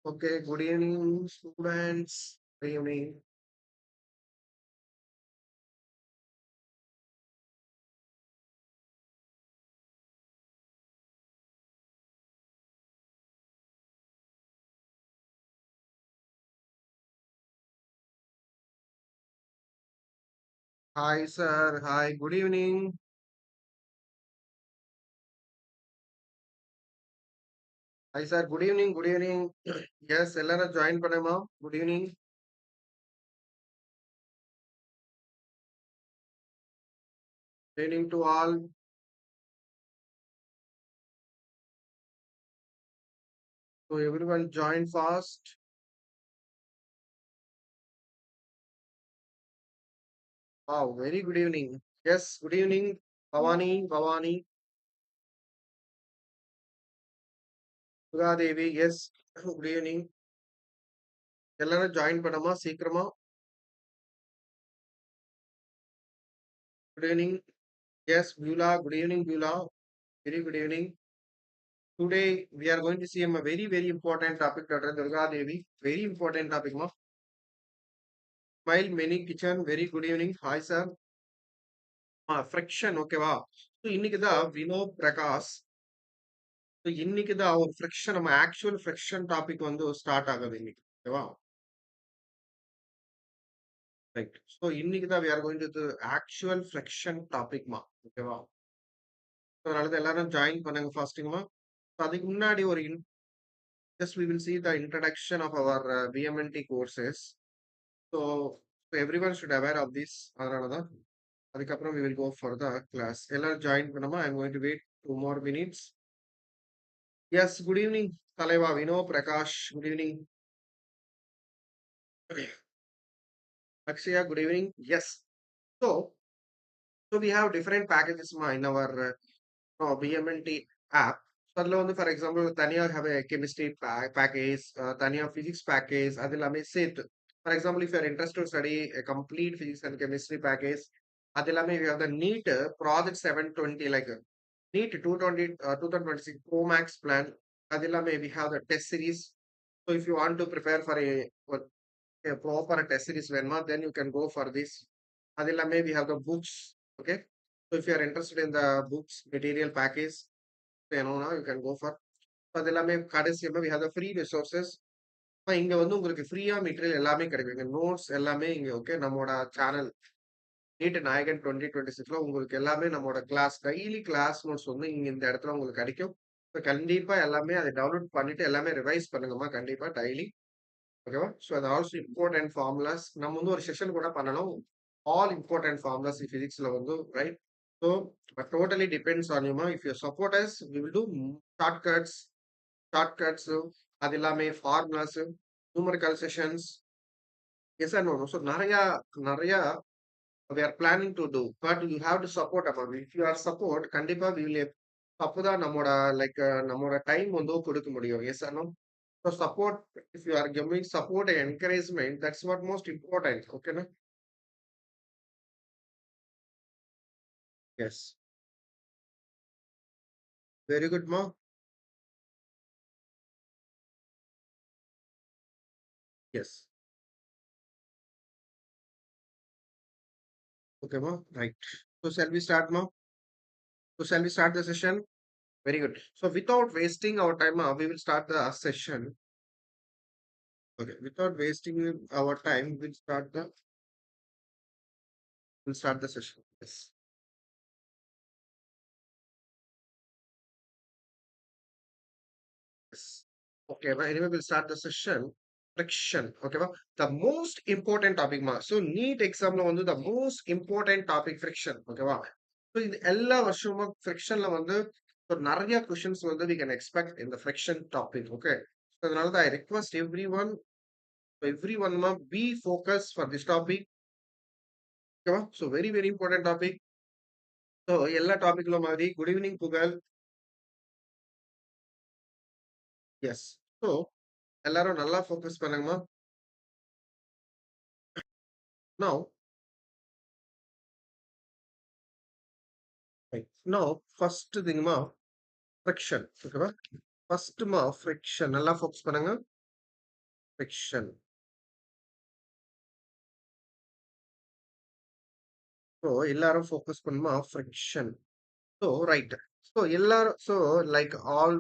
Okay, good evening, students. Good evening. Hi, sir. Hi, good evening. Hi, sir. Good evening. Good evening. Yes, எல்லாரும் join பண்ணுமா? Good evening. Good evening to all. So everyone join fast. Wow, very good evening. Yes, good evening. Bhavani, Sudha Devi. Yes, good evening. எல்லாரும் join பண்ணுமா? சீக்கிரமா. Good evening. Yes, Beulah. Good evening, Beulah. Very good evening. Today we are going to see a very important topic, Dr. Durga Devi. Very important topic, ma. Smile Mini Kitchen. Very good evening. Hi, sir. Friction, ஓகேவா? So இன்னைக்கு தான் Vino Prakash. So இன்னைக்கு தான் ஒரு friction நம்ம actual friction topic வந்து start ஆகுது இன்னைக்கு. ஓகேவா? ரைட். ஸோ இன்னைக்கு தான் we are going to the actual friction topic மா. ஓகேவா? ஸோ அதனால தான் எல்லாரும் ஜாயின் பண்ணுங்க ஃபாஸ்டிங்மா. ஸோ அதுக்கு முன்னாடி ஒரு just we will see the introduction of our BMNT courses. So, so everyone should aware of this. அதனால தான் அதுக்கப்புறம் we will go for the class. எல்லாரும் ஜாயின் பண்ணுமா? I'm going to wait 2 more minutes. Yes, good evening, Taleva, Vino, Prakash. Good evening. Akshaya, good evening. Yes. So, so we have different packages in our BMNT app. So, அதில் வந்து for example, தனியாக have a chemistry package, தனியாக physics package, அது எல்லாமே சேர்த்து. For example, if you are interested to study a complete physics and chemistry package, அது எல்லாமே we have the NEET Project 720, like NEET 2026 Pro Max plan. அது எல்லாமே we have the test series. So, if you want to prepare for a proper test series வேணுமா, then you can go for this. அது எல்லாமே we have the books. Okay. So, if you are interested in the books material package, you can go for. அது எல்லாமே கடைசியாக we have the free resources. இங்க வந்து உங்களுக்கு ஃப்ரீயா மெட்டீரியல் எல்லாமே கிடைக்கும். நோட்ஸ் எல்லாமே இங்க ஓகே நம்மளோட சேனல் நீட் நாயகன் 2026ல உங்களுக்கு எல்லாமே நம்மளோட கிளாஸ் டெய்லி கிளாஸ் நோட்ஸ் வந்து இங்க இந்த இடத்துல உங்களுக்கு கிடைக்கும். இப்போ கண்டிப்பா எல்லாமே அதை டவுன்லோட் பண்ணிட்டு எல்லாமே ரிவைஸ் பண்ணுங்கம்மா கண்டிப்பா டெய்லி. ஓகேவா? ஸோ அது ஆல்சோ இம்பார்ட்டன்ட் ஃபார்முலாஸ் நம்ம வந்து ஒரு செஷன் கூட பண்ணணும். ஆல் இம்பார்ட்டன்ட் ஃபார்முலாஸ் ஃபிசிக்ஸ்ல வந்து right. So but totally depends on யூமா. If you support us we will do shortcuts அது எல்லாமே formulas numerical sessions. Yes or no? So நிறைய we are planning to do, but you have to support about it. If you are support, கண்டிப்பா we will அப்போதான் நம்மோட like நம்மோட time வந்து கொடுக்க முடியும். Yes or no? So support, if you are giving support and encouragement, that's what most important. Okay, na? Yes. Very good, ma. Yes. Okay, ma. Right. So shall we start, ma? So shall we start the session? Very good. So without wasting our time, ma, we will start the session. Okay. Without wasting our time, we'll start the session. Yes. Yes. Okay, but anyway, we'll start the session. Friction. Okay, but the most important topic, ma. So NEET exam lo vandu the most important topic friction. Okay, wow. So in எல்லா வருஷமும் frictionல வந்து so நிறைய questions வந்து we can expect in the friction topic. Okay. So அதனால தான் I request everyone ma be focused for this topic. Okay, wow. So very important topic. So எல்லா டாபிக்ல மாதிரி good evening புகழ். Yes. So எல்லாரும் நல்லா focus பண்ணுங்கம்மா. Now, right. Now, first thing ma friction. Okay, ba? First ma friction. நல்லா focus பண்ணுங்க. friction. So எல்லாரும் focus பண்ணுமா friction. So right. So எல்லாரும் so like all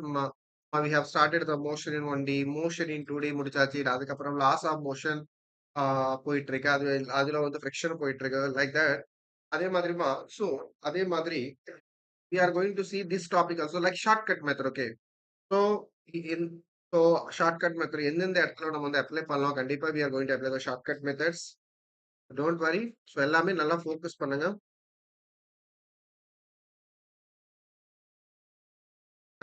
we have started the motion in 1D, motion in 2D முடிச்சாச்சு. அதுக்கப்புறம் laws of motion போயிட்டு இருக்கு. அதுல வந்து friction போயிட்டு இருக்கு. Like that. அதே மாதிரிமா so அதே மாதிரி we are going to see this topic also like shortcut method. Okay. So in so shortcut method எந்தெந்த இடத்துல நம்ம வந்து அப்ளை பண்ணலாம் கண்டிப்பா we are going to apply the shortcut methods. Don't worry. So எல்லாமே நல்லா focus பண்ணுங்க.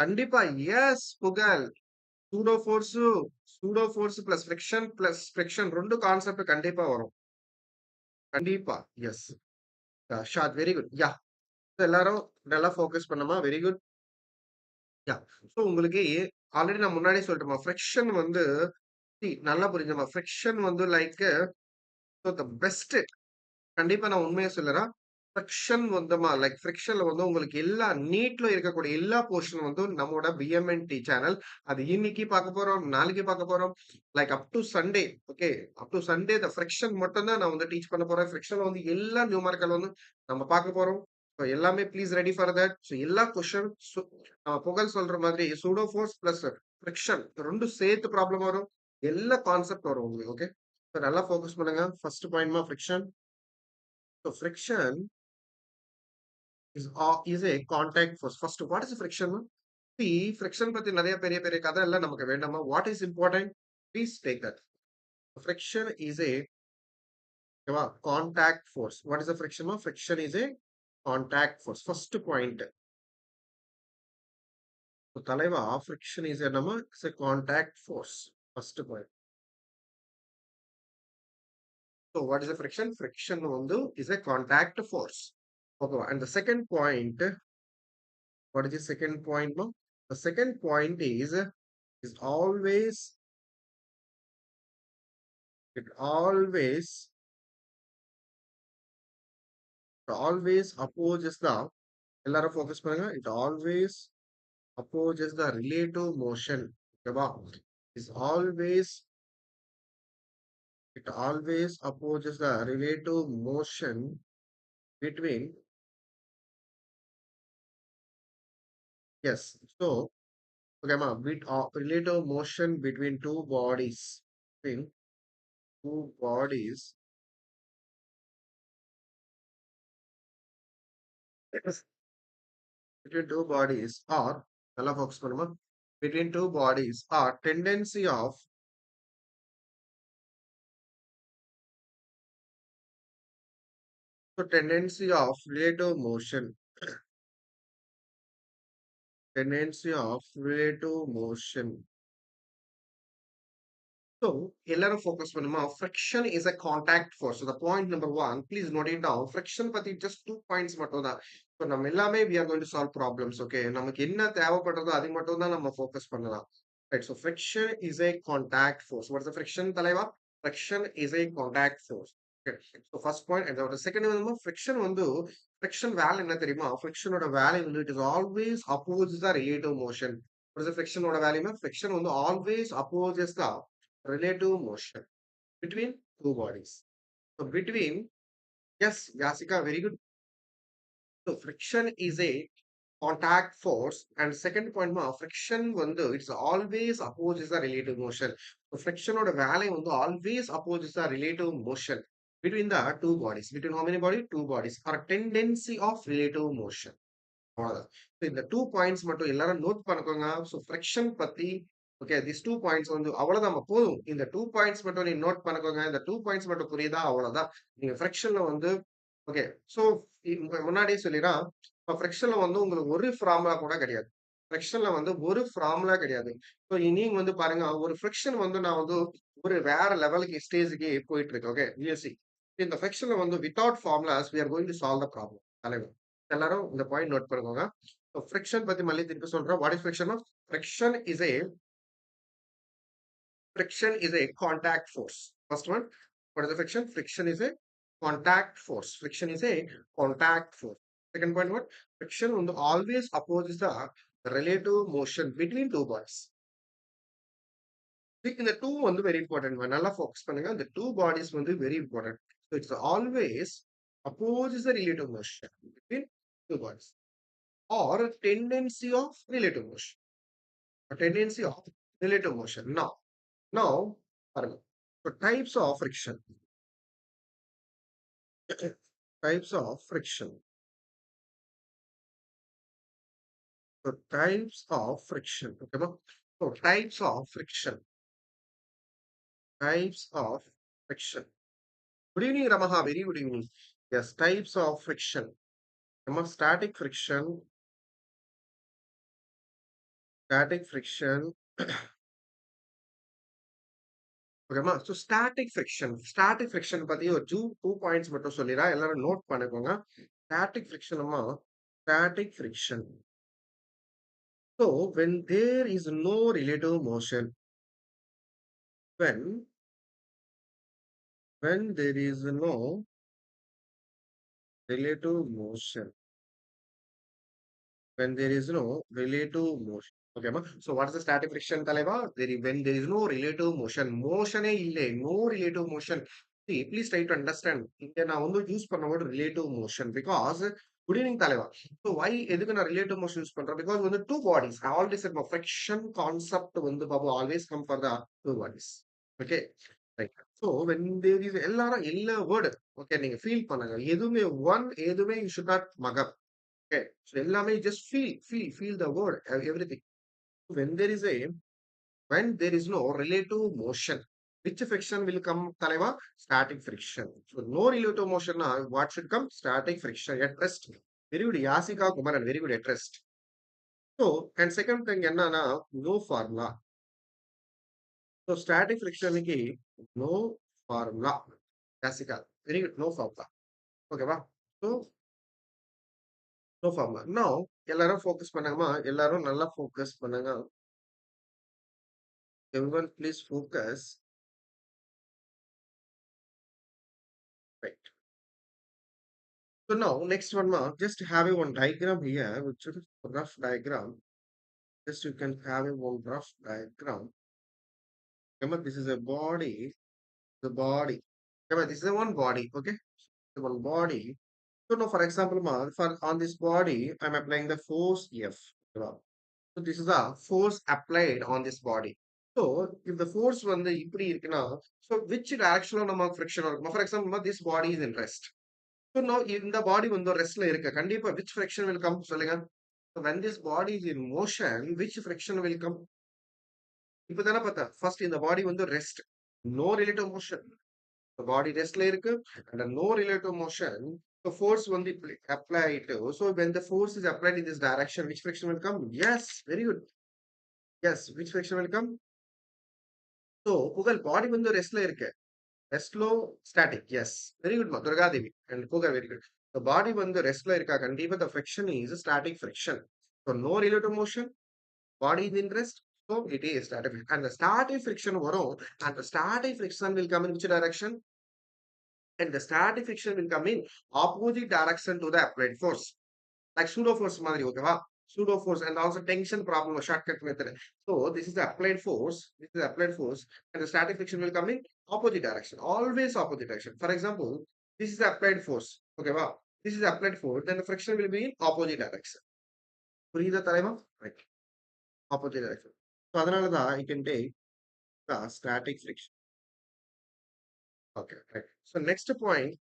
கண்டிப்பா yes Pugazh pseudo force plus friction ரெண்டு கான்செப்ட் கண்டிப்பா வரும் கண்டிப்பா yes short very good yeah எல்லாரும் நல்லா ஃபோக்கஸ் பண்ணுமா வெரி குட் யா ஸோ உங்களுக்கு ஆல்ரெடி நான் முன்னாடி சொல்லிட்டோமா ஃபிரிக்ஷன் வந்து நல்லா புரிஞ்சுமா ஃபிரிக்ஷன் வந்து லைக் த பெஸ்ட் கண்டிப்பா நான் உண்மையை சொல்லுறேன் ஃபிரிக்ஷன் வந்துமா லைக் ஃபிரிக்ஷன்ல வந்து உங்களுக்கு எல்லா நீட்ல இருக்கக்கூடிய எல்லா போர்ஷன் வந்து நம்மளோட பிஎம்என்டி சேனல் அது இன்னைக்கு பார்க்க போறோம் நாளைக்கு பார்க்க போறோம் like up to Sunday okay up to Sunday the friction மட்டும் தான் நான் வந்து டீச் பண்ண போறேன் ஃபிரிக்ஷன்ல வந்து எல்லா நியூமரிக்கல் வந்து நம்ம பார்க்க போறோம் ஸோ எல்லாமே please ready for that so எல்லா கொஸ்டின் நம்ம புகழ் சொல்ற மாதிரி சூடோ ஃபோர்ஸ் பிளஸ் ஃபிரிக்ஷன் ரெண்டும் சேர்த்து ப்ராப்ளம் வரும் எல்லா கான்செப்ட் வரும் உங்களுக்கு ஓகே நல்லா ஃபோக்கஸ் பண்ணுங்க ஃபர்ஸ்ட் பாயிண்ட்மா friction so friction is a contact force. First, what is friction? See, friction பத்தி நிறைய பெரிய பெரிய கதை எல்லாம் நமக்கு வேண்டாமா? What is important? Please take that. Friction is a contact force. What is the friction? Friction is a contact force. First point. So, தலைவா, friction is a contact force. First point. So, what is the friction? Friction is a contact force. Okay, and the second point. What is the second point? No? The second point is it always opposes the எல்லாரும் focus பண்ணுங்க it always opposes the relative motion ஓகேவா is always it always opposes the relative motion between yes so okay ma relative motion between two bodies between two bodies between two bodies or நல்லா focus பண்ணுமா between two bodies or tendency of relative motion so எல்லாரும் focus பண்ணுமா friction is a contact force so the point number one please note it down friction பத்தி just 2 points மட்டும் தான் so நம்ம எல்லாமே we are going to solve problems okay நமக்கு என்ன தேவைப்படுறதோ அது மட்டும் தான் நம்ம focus பண்ணலாம் right so friction is a contact force what is the friction தலைவா friction is a contact force okay so first point and the second one friction வந்து friction வேலை என்ன தெரியுமா friction ஓட வேலை வந்து it is always opposes the relative motion what is the friction ஓட வேலையுமே friction வந்து always opposes the relative motion between two bodies. So between, yes, Yasika, very good. So friction is a contact force. And second point, friction it's always opposes the relative motion. So friction or the value always opposes the relative motion between the two bodies. Between how many bodies? Two bodies. Or tendency of relative motion. அவ்வளவுதான். So இந்த 2 points மட்டும் எல்லாரும் note பண்ணிக்கோங்க. So friction பத்தி okay these 2 points அவ்வளவுதான் போதும். இந்த 2 points மட்டும் நீங்க நோட் பண்ணிக்கோங்க. இந்த 2 பாயிண்ட்ஸ் மட்டும் புரியுதா அவ்வளவுதான். நீங்க ஃபிரிக்ஷன்ல ஓகே சோ முன்னாடியே சொல்லிடுறேன். இப்ப ஃபிரிக்ஷன்ல உங்களுக்கு ஒரு ஃபார்முலா கூட கிடையாது. ஃபிரிக்ஷன்ல ஒரு ஃபார்முலா கிடையாது. சோ நீங்க பாருங்க ஒரு ஃபிரிக்ஷன் நான் ஒரு வேற லெவலுக்கு ஸ்டேஜுக்கு போயிட்டு இருக்கு. ஓகே யூ இந்த ஃபிரிக்ஷன்ல without formulas we are going to solve the problem. தலைவர் எல்லாரும் இந்த பாயிண்ட் நோட் பண்ணுங்க ஃபிரிக்ஷன் பத்தி மல்லி திருப்பி சொல்றேன் what is friction friction is a contact force first one what is the friction is a contact force second point what friction always opposes the relative motion between two bodies இந்த 2 வந்து very important. நல்லா focus பண்ணுங்க. இந்த 2 bodies வந்து very important. So it's always opposes the relative motion between two bodies or tendency of relative motion. A tendency of relative motion. Now, பாருங்க. So types of friction. Types of friction. So types of friction. Okay, ba? So types of friction. Types of friction. Good evening, Ramaha. Very good evening. Yes, types of friction. Static friction. Static friction. ஓகேமா so static friction பத்தி ஒரு two points மட்டும் சொல்லிடுறேன் எல்லாரும் note பண்ணிக்கோங்க static ஃபிரிக்ஷனுமா static friction so when there is no relative motion when there is no relative motion when there is no relative motion. Okay, ma? So what is the static friction, Taleva? When there is no relative motion, motion no relative motion. See, please try to understand. India na only use panna word relative motion because good evening, Taleva. So why edukana relative motion use pandra? Because when the two bodies, I already said friction concept when the babu always come for the two bodies. Okay. Right. So when there is எல்லா word okay நீங்க feel பண்ணுங்க எதுவுமே one எதுவுமே you should not mug up. Okay. So எல்லாமே just feel the word, everything. When there is a, when there is no relative motion, which friction will come, Taleva? Static friction. So no relative motion, what should come? Static friction at rest. Very good. Yasika Kumaran, very good at rest. So, and second thing, no formula. So static friction, no formula. Yasika, very good, no formula. Okay, va? So, no formula. Now, எல்லாரும் focus பண்ணுங்கம்மா எல்லாரும் நல்லா focus பண்ணுங்க. Everyone, please focus. Right. So now, next one, just have a one diagram here, which is a rough diagram. Just you can have a one rough diagram. Remember, this is a body, the body. Remember, this is a one body, okay? The one body. So now, for example, for on this body, I'm applying the force F. So this is a force applied on this body. So if the force வந்து இப்படி இருக்குன்னா, so which direction நம்ம friction இருக்கும்? For example, this body is in rest. So now இந்த body வந்து ரெஸ்ட்ல இருக்கு கண்டிப்பா which friction will come சொல்லுங்க. So when this body is in motion, which friction will come? இப்பதானே பார்த்தா first இந்த body வந்து rest, no relative motion. The body restல இருக்கு and no relative motion. The force வந்து applied. So when the force is applied in this direction, which friction will come? Yes, very good. Yes, which friction will come? So புகழ் body வந்து ரெஸ்ட்ல இருக்கு. ரெஸ்ட்லோ static yes very good Durgadevi and கூகர் very good the body வந்து ரெஸ்ட்ல இருக்கா கண்டிப்பா the friction is static friction. So no relative motion, body is in rest, so it is static friction. And the static friction வரும் and the static friction will come in which direction? And the static friction will come in opposite direction to the applied force. Like pseudo force மாதிரி ஓகேவா pseudo force and also tension problem shortcut method. So this is the applied force, this is the applied force and the static friction will come in opposite direction, always opposite direction. For example, this is the applied force, okay wow, this is the applied force, then the friction will be in opposite direction. புரியுதா தலைவா? Right, opposite direction. So அதனால தான் I can take the static friction. Okay, right. So next point,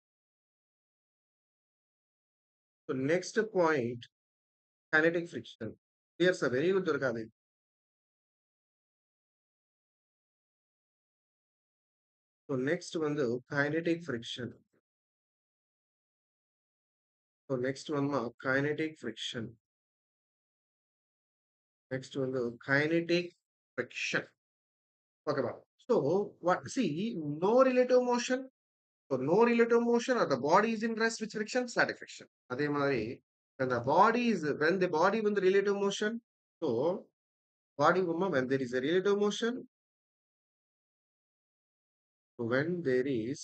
kinetic friction. Here's a very good Durga. So next one, the kinetic friction. So next one, kinetic friction. Next one, the kinetic friction. Okay, ba. So what? See, no relative motion. So no relative motion, or the body is in rest. Which friction? Static friction. அதே மாதிரி, when the body with the relative motion. So body when there is a relative motion. When there is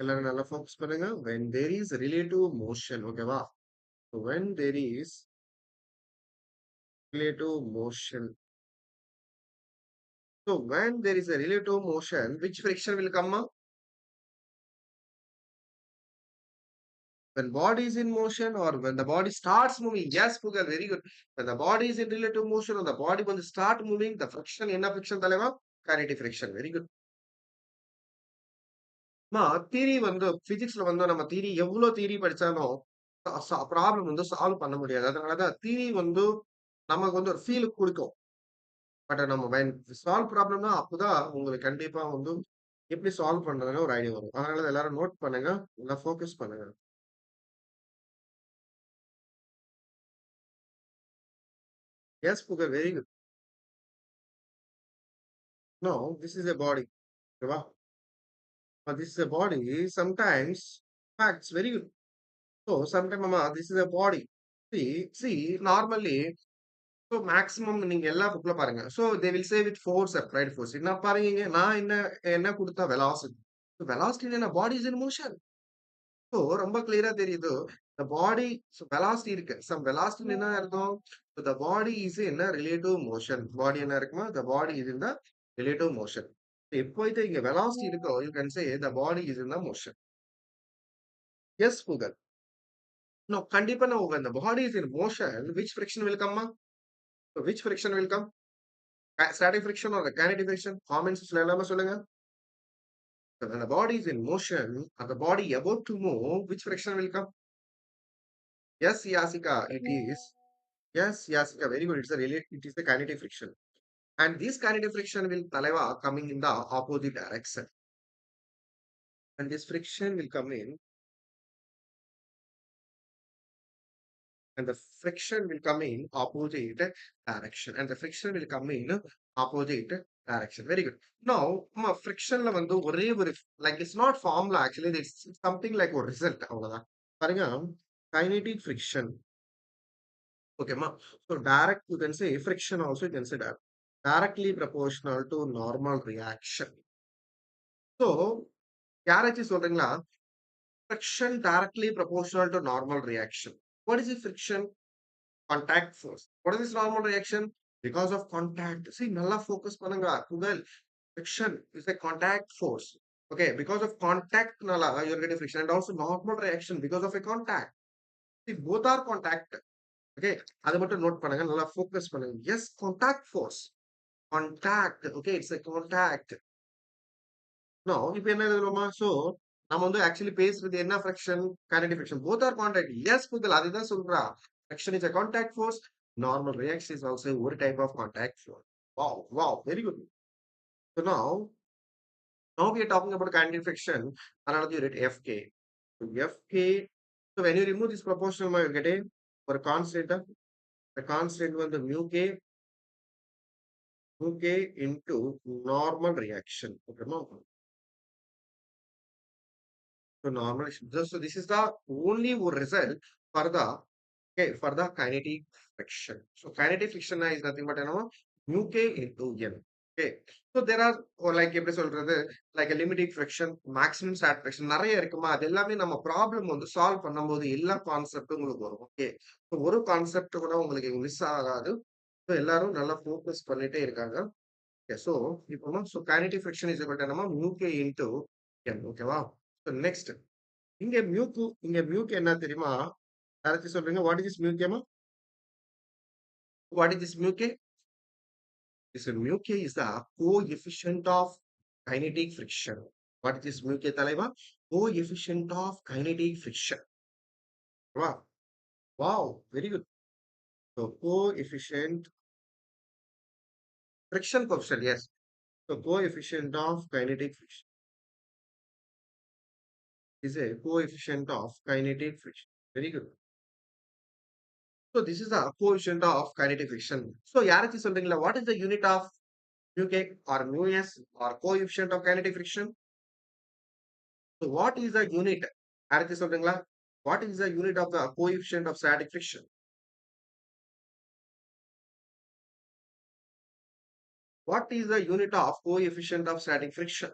எல்லாரும் நல்லா focus பண்ணுங்க. When there is relative motion, okay, வா. So when there is relative motion. So when there is a relative motion, which friction will come up? When body is in motion or when the body starts moving. Yes, Pugal, very good. When the body is in relative motion or the body when they start moving, the friction, என்ன friction தலைவா? Kinetic friction. Very good. Theory வந்து பிசிக்ஸ்ல வந்து நம்ம theory எவ்வளவு theory படிச்சாலும் problem வந்து solve பண்ண முடியாது. அதனாலதான் தியரி வந்து நமக்கு வந்து ஒரு ஃபீல் கொடுக்கும். பட் நம்ம சால்வ் ப்ராப்ளம்னா அப்பதான் உங்களுக்கு கண்டிப்பா வந்து எப்படி சால்வ் பண்றதுன்னு ஒரு ஐடியா வரும். அதனால எல்லாரும் நோட் பண்ணுங்க, நல்லா ஃபோக்கஸ் பண்ணுங்க. Yes Pugazh, very good. No, this is a body. ஓகேவா? This is a body. Sometimes, facts very good. So sometimes, mama, this is a body. See, normally, so maximum நீங்க எல்லா புக்ல பாருங்க. So they will say with force, applied force. என்ன பாருங்க, நான் என்ன கொடுத்தா velocity. So velocity என்ன body is in motion. So ரொம்ப கிளியரா தெரியுது. The body, so velocity இருக்கு. Some velocity என்ன அர்த்தம்? So the body is in a relative motion. Body என்ன இருக்குமா? The body is in the relative motion. எப்போது இங்க velocity இருக்கோ, you can say the body is in the motion. Yes, Google. No, கண்டிப்பா no. When the body is in motion, which friction will come? So which friction will come? Static friction or the kinetic friction? Comments எல்லாமே சொல்லுங்க. So when the body is in motion, and the body about to move, which friction will come? Yes, Yasika, it is. Yes, Yasika, very good. It is the kinetic friction. And this kinetic friction will talaiva coming in the opposite direction. And this friction will come in, and the friction will come in opposite direction. And the friction will come in opposite direction. Very good. Now, friction ல வந்து ஒரே ஒரு like it's not formula actually. It's something like a result. அவ்வளவுதான். பாருங்க, kinetic friction. Okay, ma. So direct, you can say friction also you can say that directly proportional to normal reaction. So, யாராச்சும் சொல்றீங்களா? Friction directly proportional to normal reaction. What is the friction? Contact force. What is this normal reaction? Because of contact. See, நல்லா focus பண்ணுங்க. Google. Friction is a contact force. Okay, because of contact, nala, you're getting friction. And also normal reaction because of a contact. See, both are contact. Okay, அது மட்டும் note பண்ணுங்க. நல்லா focus பண்ணுங்க. Yes, contact force. Contact. Okay, it's a contact. No, இப்ப என்ன எழுதணுமா? So, நம்ம வந்து actually பேசுறது என்ன friction? Kinetic friction. Both are contact. Yes, Google. அதுதான் சொல்றா. Friction is a contact force. Normal reaction is also one type of contact force. Wow, wow, very good. So now we are talking about kinetic friction. Another unit Fk. So Fk. So when you remove this proportional, you get a constant. The constant was the mu k into normal reaction. Okay, no? So normal. So this is the only result for the okay, for the kinetic friction. So kinetic friction is nothing but mu k into n. Okay. So there are like எப்படி சொல்றது like a limiting friction, maximum stat friction நிறைய இருக்குமா அது எல்லாமே நம்ம problem வந்து solve பண்ணும்போது எல்லா கான்செப்ட் உங்களுக்கு வரும். ஓகே. ஸோ ஒரு கான்செப்ட் கூட உங்களுக்கு மிஸ் ஆகாது. ஸோ எல்லாரும் நல்லா ஃபோக்கஸ் பண்ணிட்டே இருக்காங்க. ஓகே. ஸோ இப்போ so kinetic friction is equal to நம்ம mu k into n. ஓகேவா? ஸோ நெக்ஸ்ட் இங்க மியூக்கு என்ன தெரியுமா? யாராச்சும் சொல்றீங்க? வாட் இஸ் திஸ் மியூகேமா? What is this mu k? This mu k is the coefficient of kinetic friction. What is this mu k, Talaiva? Coefficient of kinetic friction. Wow. Wow. Very good. So coefficient friction coefficient, yes. So coefficient of kinetic friction is a coefficient of kinetic friction. Very good. So this is the coefficient of kinetic friction. So யாராச்சும் சொல்றீங்களா? What is the unit of mu k or mu s or coefficient of kinetic friction? So what is the unit? யாராச்சும் சொல்றீங்களா? What is the unit of the coefficient of static friction? What is the unit of coefficient of static friction?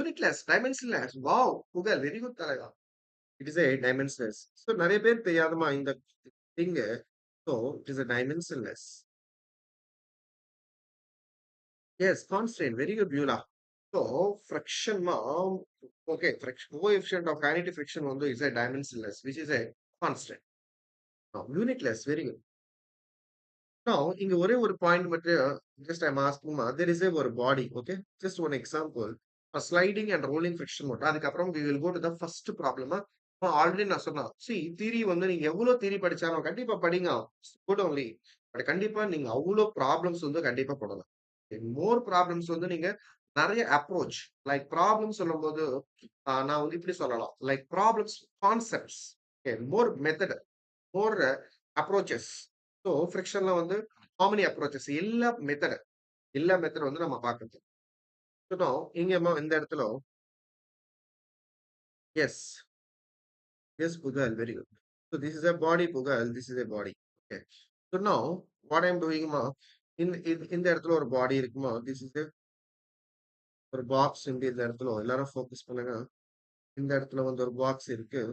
Unitless, dimensionless. Wow, Google, very good, Talaga. It is a dimensionless. So நிறைய பேர் தெரியாதமா இந்த thing. So it is a dimensionless. Yes, constant. Very good, Beulah. So, friction, okay, friction, coefficient of kinetic friction is a dimensionless, which is a constant. Now, unitless, very good. Now, இங்க ஒரே ஒரு point மட்டும் just I'm asking there is a ஒரு body, okay? Just one example. A sliding and rolling friction மட்டும். அதுக்கப்புறம் we will go to the first problem. Already நான் சொன்னேன். See, theory நீங்க எவ்வளவு தியரி படிச்சாலும் கண்டிப்பா படிங்க. Good only. பட் கண்டிப்பா நீங்க அவ்வளவு ப்ராப்ளம்ஸ் கண்டிப்பா போடலாம். மோர் ப்ராப்ளம்ஸ் நீங்க நிறைய அப்ரோச் லைக் ப்ராப்ளம் சொல்லும்போது நான் இப்படி சொல்லலாம் like problems concepts more method more approaches so ஃப்ரிக்ஷன்ல how many approaches எல்லா மெத்தட் நம்ம பார்க்கறது ஸோ இங்க இந்த இடத்துல yes yes Pugazh very good so this is a body Pugazh this is a body okay so no what I'm டூயிங்மா இந்த இடத்துல ஒரு பாடி இருக்குமா திஸ் இஸ் ஒரு பாக்ஸ் இந்த இடத்துல எல்லாரும் ஃபோக்கஸ் பண்ணுங்க இந்த இடத்துல ஒரு பாக்ஸ் இருக்கு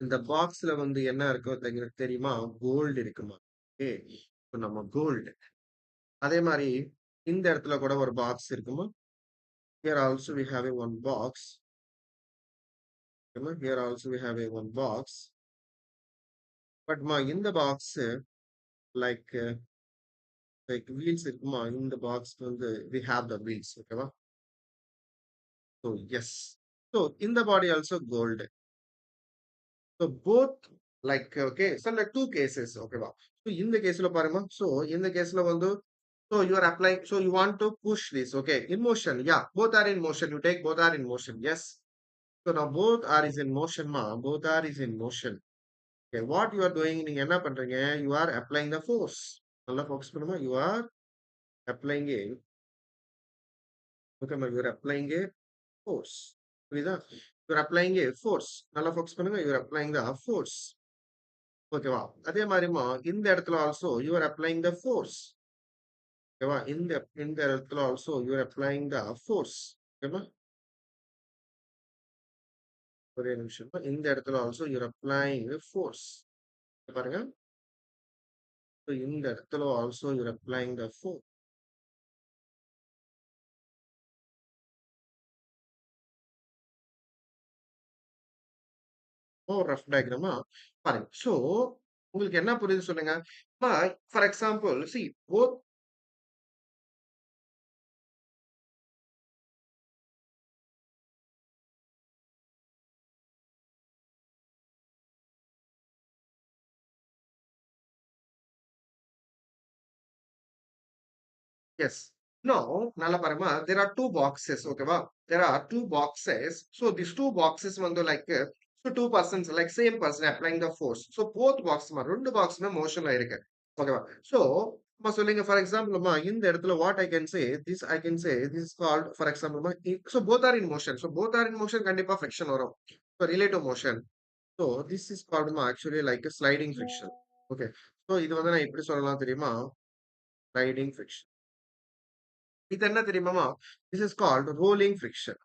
இந்த பாக்ஸ்ல என்ன இருக்கோ உங்களுக்கு தெரியுமா கோல்டு இருக்குமா ஓகே நம்ம கோல்டு அதே மாதிரி இந்த இடத்துல கூட ஒரு பாக்ஸ் இருக்குமா here also we have a one box here also we have a one box but in the box like like wheels இருக்குமா இந்த box we have the wheels okay so yes so in the body also gold so both like okay so like two cases okay so in the case la paruma so in the case la so you are applying so you want to push this okay in motion yeah both are in motion you take both are in motion yes so now both are is in motion both are is in motion okay what you are doing நீங்க என்ன பண்றீங்க you are applying the force நல்லா focus பண்ணுமா you are applying a okay you are applying a force புரியுதா you are applying a force நல்லா focus பண்ணுங்க you are applying the force ஓகேவா அதே மாதிரிமா இந்த இடத்துல also you are applying the force ஓகேவா இந்த இடத்துல also you are applying the force ஓகேவா ஒரே நிமிஷம் இந்த இடத்துல also you are applying the force பாருங்க so இந்த இடத்துல also you are applying the force rough டயக்ராமா பாருங்க சோ உங்களுக்கு என்ன புரியுது சொல்லுங்க for example see both yes no நல்லா பாருங்க there are two boxes ஓகேவா there are two boxes so these two boxes like so two persons like same person applying the force so both box ரெண்டு பாக்ஸ்மே மோஷன்ல இருக்கு ஓகேவா so சொல்லுங்க for example இந்த இடத்துல what I can say this is called for example so both are in motion so both are in motion கண்டிப்பா friction வரும் so relative motion so this is called actually like a sliding friction okay so இது நான் எப்படி சொல்லலாம் தெரியுமா sliding friction இது என்ன தெரியுமா this is called rolling friction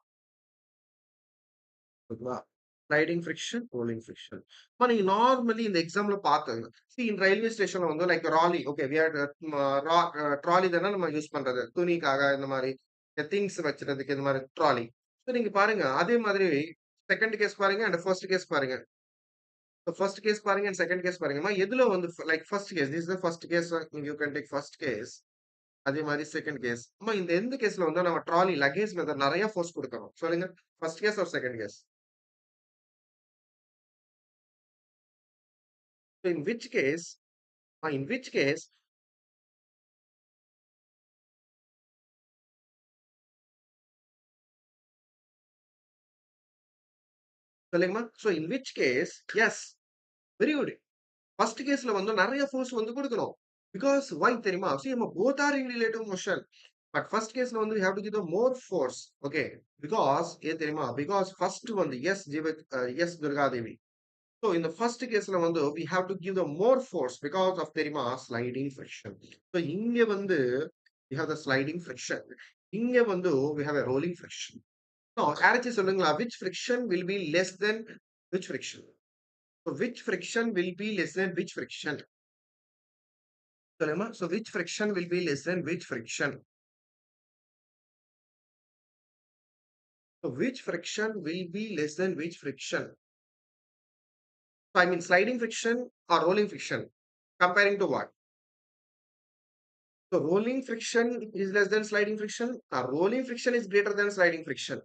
ஓகேவா sliding friction rolling friction நீங்க நார்மலி இந்த எக்ஸாம்ல பாத்துங்க see in railway ஸ்டேஷன்ல like trolley okay we are trolley தானே நம்ம யூஸ் பண்றது துணிக்காக இந்த மாதிரி திங்ஸ் வச்சிருக்கிறதுக்கு இந்த மாதிரி trolley so நீங்க பாருங்க அதே மாதிரி செகண்ட் கேஸ் பாருங்க அண்ட் ஃபர்ஸ்ட் கேஸ் பாருங்க ஃபர்ஸ்ட் கேஸ் பாருங்க அண்ட் செகண்ட் கேஸ் பாருங்க எதுல like first case this is the first case you can take first case அதே மாதிரி செகண்ட் கேஸ் இந்த எந்த கேஸ்ல நம்ம ட்ராலி லக்கேஜ் மெத்தட் நிறைய ஃபோர்ஸ் கொடுக்கணும் சொல்லுங்க ஃபர்ஸ்ட் கேஸ் ஒரு second case in which case in which case சொல்லுங்கம்மா so in which case yes very good first கேஸ்ல நிறைய ஃபோர்ஸ் கொடுக்கணும் because why தெரியுமா see நம்ம both are in relative motion but first கேஸ்ல we have to give the more force okay because ஏன் தெரியுமா because first yes yes Durga Devi so in the first case we have to give the more force because of தெரியுமா sliding friction so இங்க we have the sliding friction இங்க we have a rolling friction no யாராச்சும் சொல்லுங்களா which friction will be less than which friction so which friction will be less than which friction சொல்லுமா. So which friction will be less than which friction? So which friction will be less than which friction? So I mean sliding friction or rolling friction. Comparing to what? So rolling friction is less than sliding friction. Rolling friction is greater than sliding friction.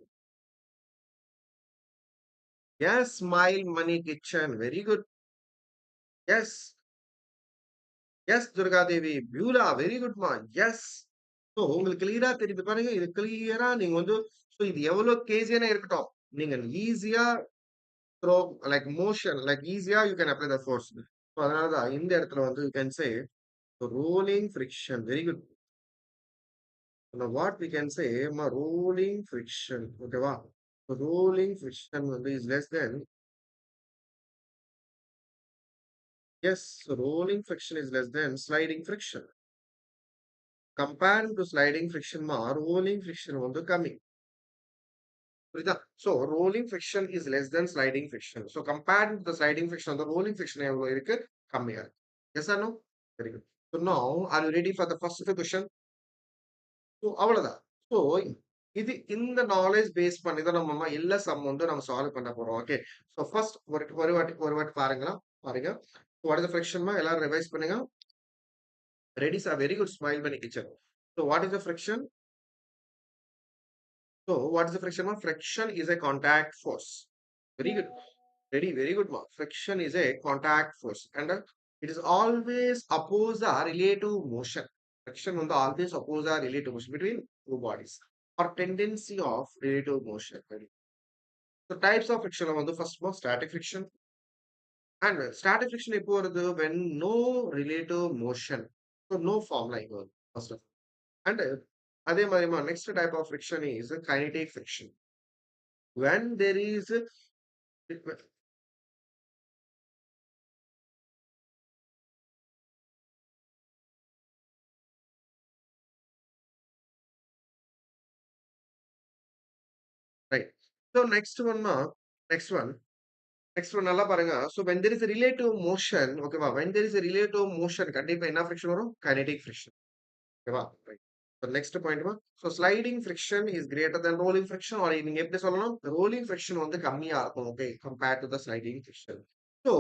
Yes, smile, money, kitchen. Very good. Yes. Yes, Durga Devi. Beulah. Very good, man. Yes. So உங்களுக்கு கிளியரா தெரியுது பாருங்க. இது கிளியரா நீங்க வந்து இது எவ்வளவு கேசியான இருக்கட்டும். நீங்க ஈஸியா த்ரோ லைக் மோஷன் லைக் ஈஸியா you can apply the force. So அதனாலதான் இந்த இடத்துல வந்து you can say rolling friction. Very good. What we can say rolling friction. ஓகேவா? rolling friction is less than, yes, rolling friction is less than sliding friction. Compared to sliding friction, rolling friction coming. So rolling friction is less than sliding friction. So compared to the sliding friction, the rolling friction come here. Yes or no? Very good. So now, are you ready for the first question? So அவ்வளவுதான். So இது இந்த knowledge base பண்ணி தான் நம்ம எல்லா some வந்து நம்ம solve பண்ண போறோம். ஓகே. ஸோ ஃபர்ஸ்ட் ஒரு வாட்டி பாருங்களா பாருங்க. What is the friction? எல்லாரும் ரிவைஸ் பண்ணுங்க. Ready sir? Very good. Smile பண்ணி கிச்சன். So what is the friction? So what is the friction? Friction is a contact force. Very good. Ready? Very good, ma. Friction is a contact force, and it is always oppose the relative motion. Friction will always oppose the relative motion between two bodies or tendency of relative motion. Ready? So types of friction are the first one, static friction. And static friction எப்போ வருது? When no relative motion. So no form like first of all. And அதே மாதிரி next type of friction is kinetic friction. When there is right. So next one நல்லா பாருங்க. So when there is a relative motion, ஓகேவா? When there is a relative motion, கண்டிப்பா என்ன friction வரும்? Kinetic friction. ஓகேவா? Right. So next point so sliding friction is greater than rolling friction, or நீங்க எப்படி சொல்லலாம்? Rolling friction கம்மியா இருக்கும். Okay, compared to the sliding friction. So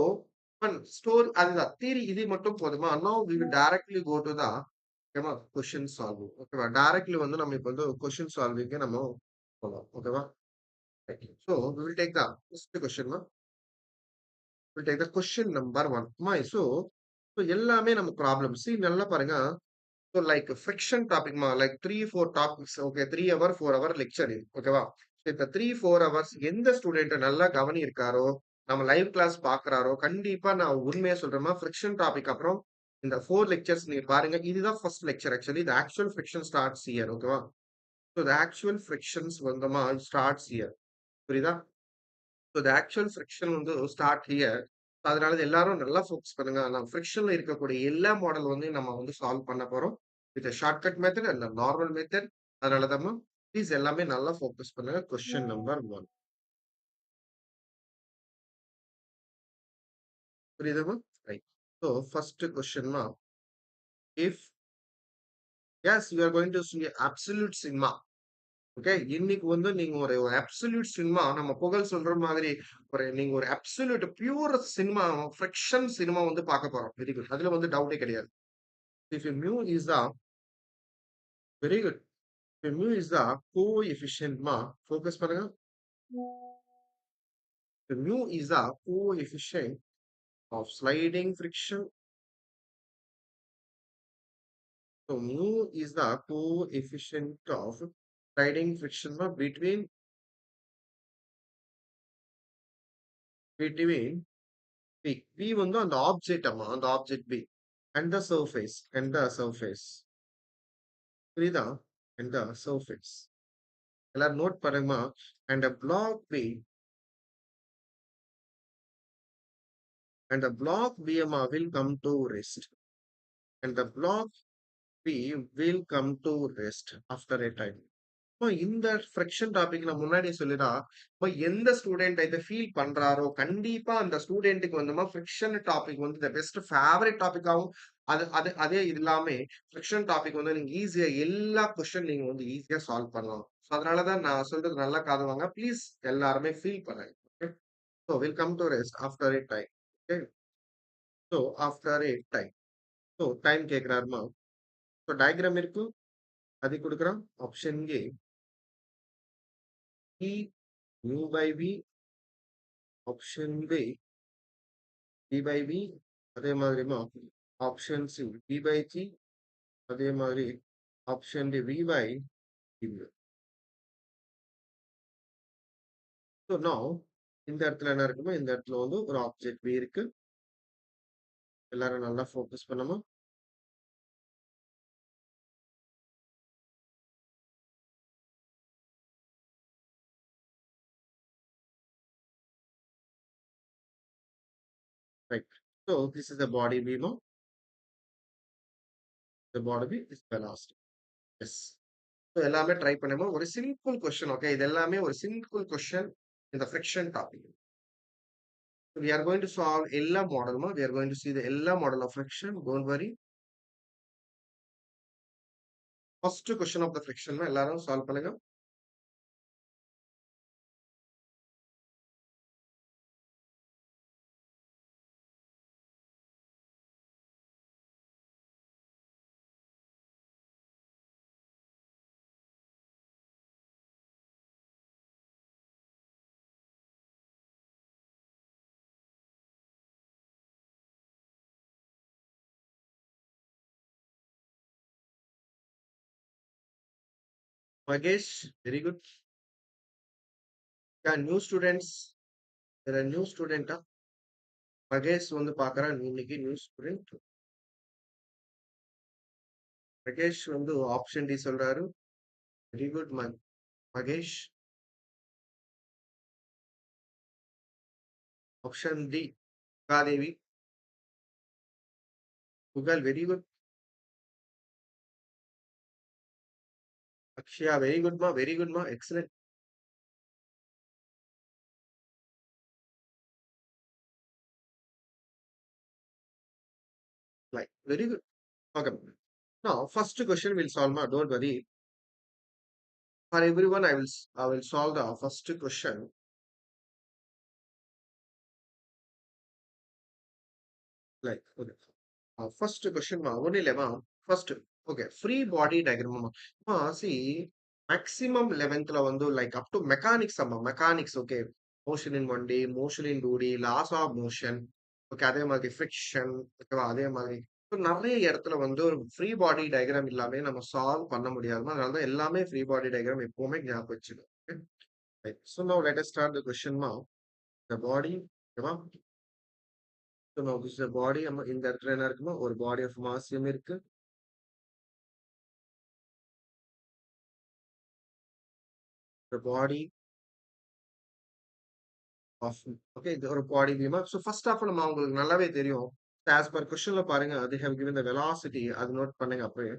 one story அதுதான் theory இது மட்டும் போதுமா? Now we will directly go to the ஓகேவா question solving. ஓகேவா? directly நம்ம இப்போ question solving நம்ம போலாம். ஓகேவா? Right. So we will take the first question. We'll take the question number one. So எல்லாமே நம்ம ப்ராப்ளம். See நல்லா பாருங்க. So like friction topic like 3-4 topics. Okay, 3 hour 4 hour lecture இது. ஓகேவா? இந்த 3-4 hours எந்த ஸ்டூடெண்ட் நல்லா கவனி இருக்காரோ, நம்ம லைவ் கிளாஸ் பாக்குறாரோ, கண்டிப்பா நான் உண்மையா சொல்றேன் ஃபிரிக்ஷன் டாபிக் அப்புறம் இந்த 4 லெக்சர்ஸ் நீங்க பாருங்க. இதுதான் first lecture actually. The actual friction starts here. ஓகேவா? So the actual frictions starts here. புரியுதா? So the actual friction start here. அதனால எல்லாரும் நல்லா ஃபோக்கஸ் பண்ணுங்க. நான் ஃபிரிக்ஷன்ல இருக்கக்கூடிய எல்லா மாடல் நம்ம சால்வ் பண்ண போறோம். With shortcut method and normal method. அதனால தான் ப்ளீஸ் எல்லாமே நல்லா ஃபோக்கஸ் பண்ணுங்க. Question number 1. புரியுதுமா? Right. So first question if yes you are going to see absolute சினிமா. ஓகே, இன்னைக்கு நீங்க ஒரு அப்சல்யூட் சினிமா நம்ம புகழ் சொல்ற மாதிரி நீங்க ஒரு absolute pure cinema friction cinema பார்க்க போறோம். Very good. அதுல டவுட்டே கிடையாது. If mu is the very good. If mu is the coefficient focus பண்ணுங்க. If mu is the coefficient of sliding friction. So mu is the coefficient of sliding friction between P. P on the object B and the surface. புரியுதா? And the surface. எல்லாரும் note பண்ணுங்க. And a block B and the block BM will come to rest. And the block B will come to rest after a time. இந்த friction topic நான் முன்னாடியே சொல்லிடா. எந்த student இதை feel பண்றாரோ கண்டிப்பா அந்த ஸ்டூடெண்ட்டுக்கு friction topic the best favourite topic ஆகும். அதே இல்லாம ஃபிரிக்ஷன் டாபிக் வந்து நீங்க ஈஸியா எல்லா கொஸ்டின் நீங்க வந்து ஈஸியா சால்வ் பண்ணலாம். சோ அதனால தான் நான் சொல்றது நல்லா காது வாங்க. ப்ளீஸ் எல்லாருமே ஃபீல் பண்ணுங்க. Okay. So will come to rest after a time. Okay. So after a time. So time கேட்கிறாருமா? சோ டயகிராம் இருக்கு. அது குடுக்குறோம். Option A P mu by V. Option B V by V. அதே மாதிரிமா option C V by G. அதே மாதிரி option D V by W. So now இந்த இடத்துல என்ன இருக்குமோ இந்த இடத்துல வந்து ஒரு ஆப்ஜெக்ட் V இருக்கு. எல்லாரும் நல்லா ஃபோக்கஸ் பண்ணுமா? Right. So this is the body V. No, the body V is velocity. Yes. So எல்லாமே ட்ரை பண்ணுமா? ஒரு சிம்பிள் கொஸ்டின். ஓகே. இது எல்லாமே ஒரு சிம்பிள் கொஸ்டின் இந்த friction topic. We are going to solve எல்லா மாடலுமா. We are going to see the எல்லா model of friction. Don't worry. First question of the friction எல்லாரும் சால்வ் பண்ணுங்க. Magesh, very good. Yeah, new students. There are new student. Mahesh வந்து பார்க்குறான் இன்னைக்கு new student. Mahesh வந்து option D சொல்றாரு. Very good Mahesh. Option D காதேவி. Pugazh very good. Akshaya very குட்மா, very குட்மா, excellent. Like very good. Okay. Now, first question will solve. Ma, don't worry. For everyone, I will solve the first question. Like okay. First question ma only lema. First, okay. Free body diagram ma. See maximum 11th la vandu like up to mechanics amma mechanics. Okay. Motion in 1D, motion in 2D, laws of motion. Okay. அதே மாதிரி friction. ஓகேவா அதே மாதிரி இப்போ நிறைய இடத்துல வந்து ஒரு ஃப்ரீ பாடி டயக்ராம் இல்லாம நம்ம சால்வ் பண்ண முடியாதுமா. அதனால தான் எல்லாமே ஃப்ரீ பாடி டயக்ராம் எப்பவுமே ஞாபகம் வச்சுக்கணும். Okay. Right. So now let us start the question now. The body, ஓகேவா? So now this is the body. இந்த இடத்துல என்ன இருக்குமா ஒரு பாடி ஆஃப் மாசியம் இருக்கு. The body of okay இது ஒரு பாடி பீமா. ஸோ ஃபர்ஸ்ட் ஆஃப் நம்ம உங்களுக்கு நல்லாவே தெரியும். ஆஸ் பர் கொஸ்டின்ல பாருங்க they have given the velocity. அது நோட் பண்ணுங்க அப்பவே.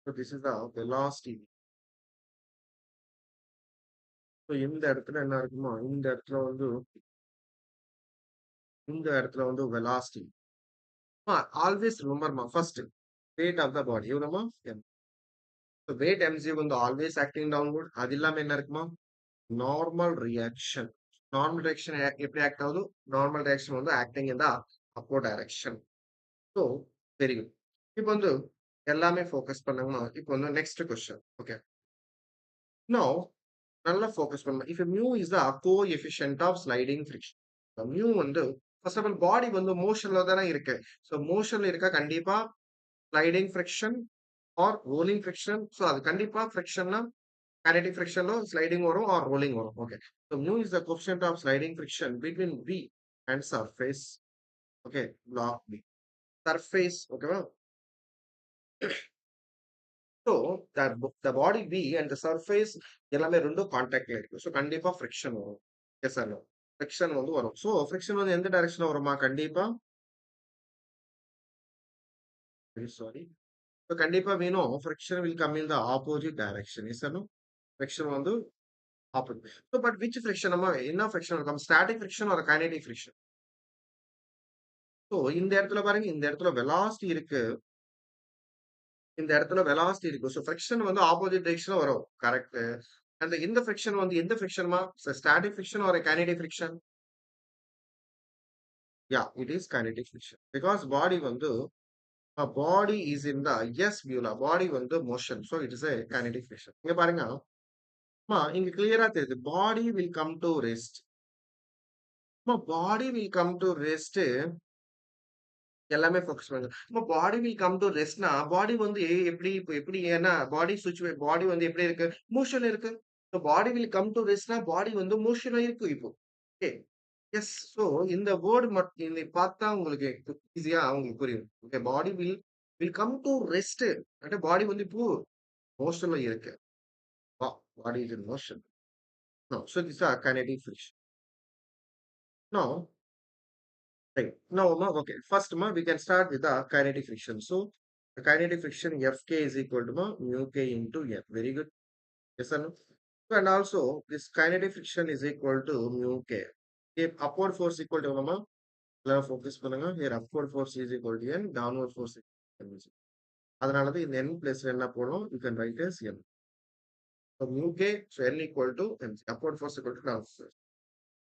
So this is the velocity. So இந்த இடத்துல என்ன இருக்குமா இந்த இடத்துல வந்து velocity. ஆல்வேஸ் ரிமெம்பர்மா first weight of the body எவ்வளோமா m. So weight mg வந்து ஆல்வேஸ் ஆக்டிங் டவுன்வர்ட். அது இல்லாம என்ன இருக்குமா நார்மல் ரியாக்ஷன். நார்மல் ரியாக்ஷன் எப்படி ஆக்ட் ஆகுது? நார்மல் ரியாக்ஷன் வந்து ஆக்டிங் இன் த அப்போ டைரக்ஷன். So very good. இப்போ வந்து எல்லாமே ஃபோக்கஸ் பண்ணுங்கம்மா. இப்போ வந்து நெக்ஸ்ட் கொஸ்டின். ஓகே. நோ நல்லா ஃபோக்கஸ் பண்ணணும். If mu is the coefficient of sliding friction. Mu வந்து ஃபர்ஸ்ட் ஆஃப் ஆல் பாடி வந்து மோஷன்ல தானே இருக்கு. ஸோ மோஷன்ல இருக்க கண்டிப்பா sliding friction or rolling friction. So அது கண்டிப்பா ஃப்ரிக்ஷன்னா kinetic friction lo sliding வரும் or rolling வரும். Okay. So mu is the coefficient of sliding friction between V and surface. Okay. Block B. Surface. Okay. Well. So the body V and the surface எல்லாமே ரெண்டும் கான்டாக்ட்ல இருக்கு. So கண்டிப்பா friction வரும். S or no? Friction வந்து வரும். So friction வந்து எந்த டைரக்ஷன்ல வருமா? கண்டிப்பா வெரி சாரி. ஸோ கண்டிப்பா வேணும் friction will come in the opposite direction. Yes or no? Friction வந்து opposite. So, but which friction? Enna friction will come? Static friction or kinetic friction? So இந்த இடத்துல பாருங்க, இந்த இடத்துல வெலாசிட்டி இருக்கு. இந்த இடத்துல வெலாசிட்டி இருக்கு. சோ ஃபிரிக்ஷன் வந்து ஆப்போசிட் டைரக்ஷன்ல வரும். கரெக்ட். அந்த இந்த ஃபிரிக்ஷன் வந்து எந்த ஃபிரிக்ஷன்மா? Static friction or kinetic friction? Yeah, it is kinetic friction. Because body வந்து a body is in the yes view. Body வந்து motion. So it is a kinetic friction. இங்க பாருங்க. இங்க கிளியரா தெரியுது. Body will come to rest. Body will come to rest. எல்லாமே focus பண்ணுங்க. பாடி will come to ரெஸ்ட்னா, பாடி வந்து எப்படி இப்ப எப்படி ஏன்னா பாடி பாடி வந்து எப்படி இருக்கு? மோஷன்ல இருக்கு. பாடி வில் கம் டூ ரெஸ்ட்னா, பாடி வந்து மோஷன்ல இருக்கு இப்போ. ஓகே. எஸ். சோ இந்த வேர்ட் இதை பார்த்தா உங்களுக்கு ஈஸியா உங்களுக்கு புரியும். Okay. Body will come to rest. Body வந்து இப்போ மோஷன்ல இருக்கு. Body is in motion. No. So this or kinetic friction. No. Right. Now, okay. First, we can start with the kinetic friction. So, the kinetic friction Fk is equal to mu k into F. Very good. Yes or no? So, and also, this kinetic friction is equal to mu k. If upward force equal to focus பண்ணுங்க. Here, upward force is equal to N, downward force is equal to N. அதனால தான் இந்த N place என்ன போடும்? You can write as N. So, mu k, so N equal to M. Upward force equal to downward force.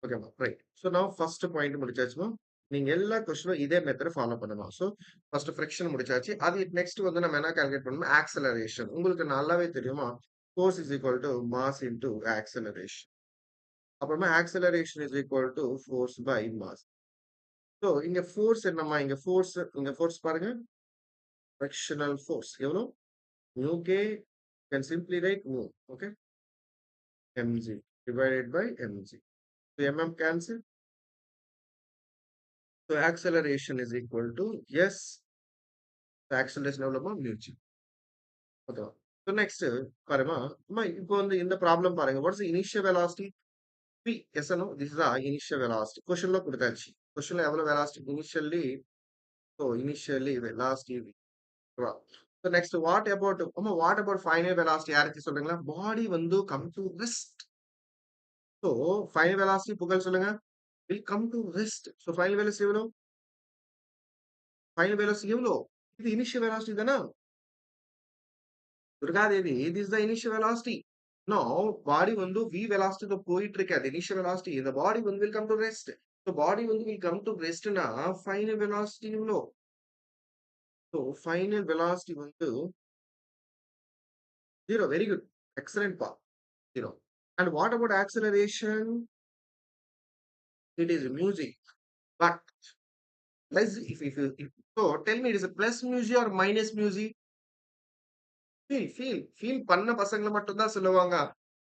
ஓகேமா right. So நான் first point முடிச்சாச்சுமா. நீங்க எல்லா கொஸ்டினும் இதே மெத்தட் ஃபாலோ பண்ணலாம். ஸோ ஃபர்ஸ்ட் ஃபிரிக்ஷன் முடிச்சாச்சு. அது நெக்ஸ்ட் வந்து நம்ம என்ன கால்குலேட் பண்ணணும்? ஆக்சலரேஷன். உங்களுக்கு நல்லாவே தெரியுமா? Force is equal to mass into acceleration. அப்புறமா acceleration is equal to force by mass. So இங்க ஃபோர்ஸ் என்னம்மா? இங்க ஃபோர்ஸ் பாருங்க. ஃபிரிக்ஷனல் ஃபோர்ஸ் எவ்வளோ? Mu k can simply write mu. Okay. mg divided by mg. So mm cancel. So acceleration is equal to S. The acceleration எவ்வளவுமா? mu g. ஓகேவா? So next பாருமா, இப்போ வந்து இந்த ப்ராப்ளம் பாருங்க. What is the initial velocity? P. Yes or no? This is the initial velocity. Questionல கொடுத்தாச்சு. Questionல எவ்வளவு velocity? Initially velocity V. ஓகேவா? So next what about final velocity? யாருக்கு சொல்றீங்களா? Body வந்து come to rest. So final velocity புகழ் சொல்லுங்க. Will come to rest. So final velocity எவ்வளவு? Final velocity எவ்வளவு? இது initial velocity தானா? Durgadevi, this is the initial velocity. Now, body வந்து v velocity ல போயிட்டு இருக்கு. அது initial velocity. இந்த body வந்து will come to rest. So, body வந்து will come to rest னா, final velocity எவ்வளோ? So, final velocity வந்து 0. Very good. Excellent part. 0. And what about acceleration? It is music. But, let's so tell me, it is a plus music or minus music? Feel பண்ண பசங்களை மட்டும்தான் சொல்லுவாங்க.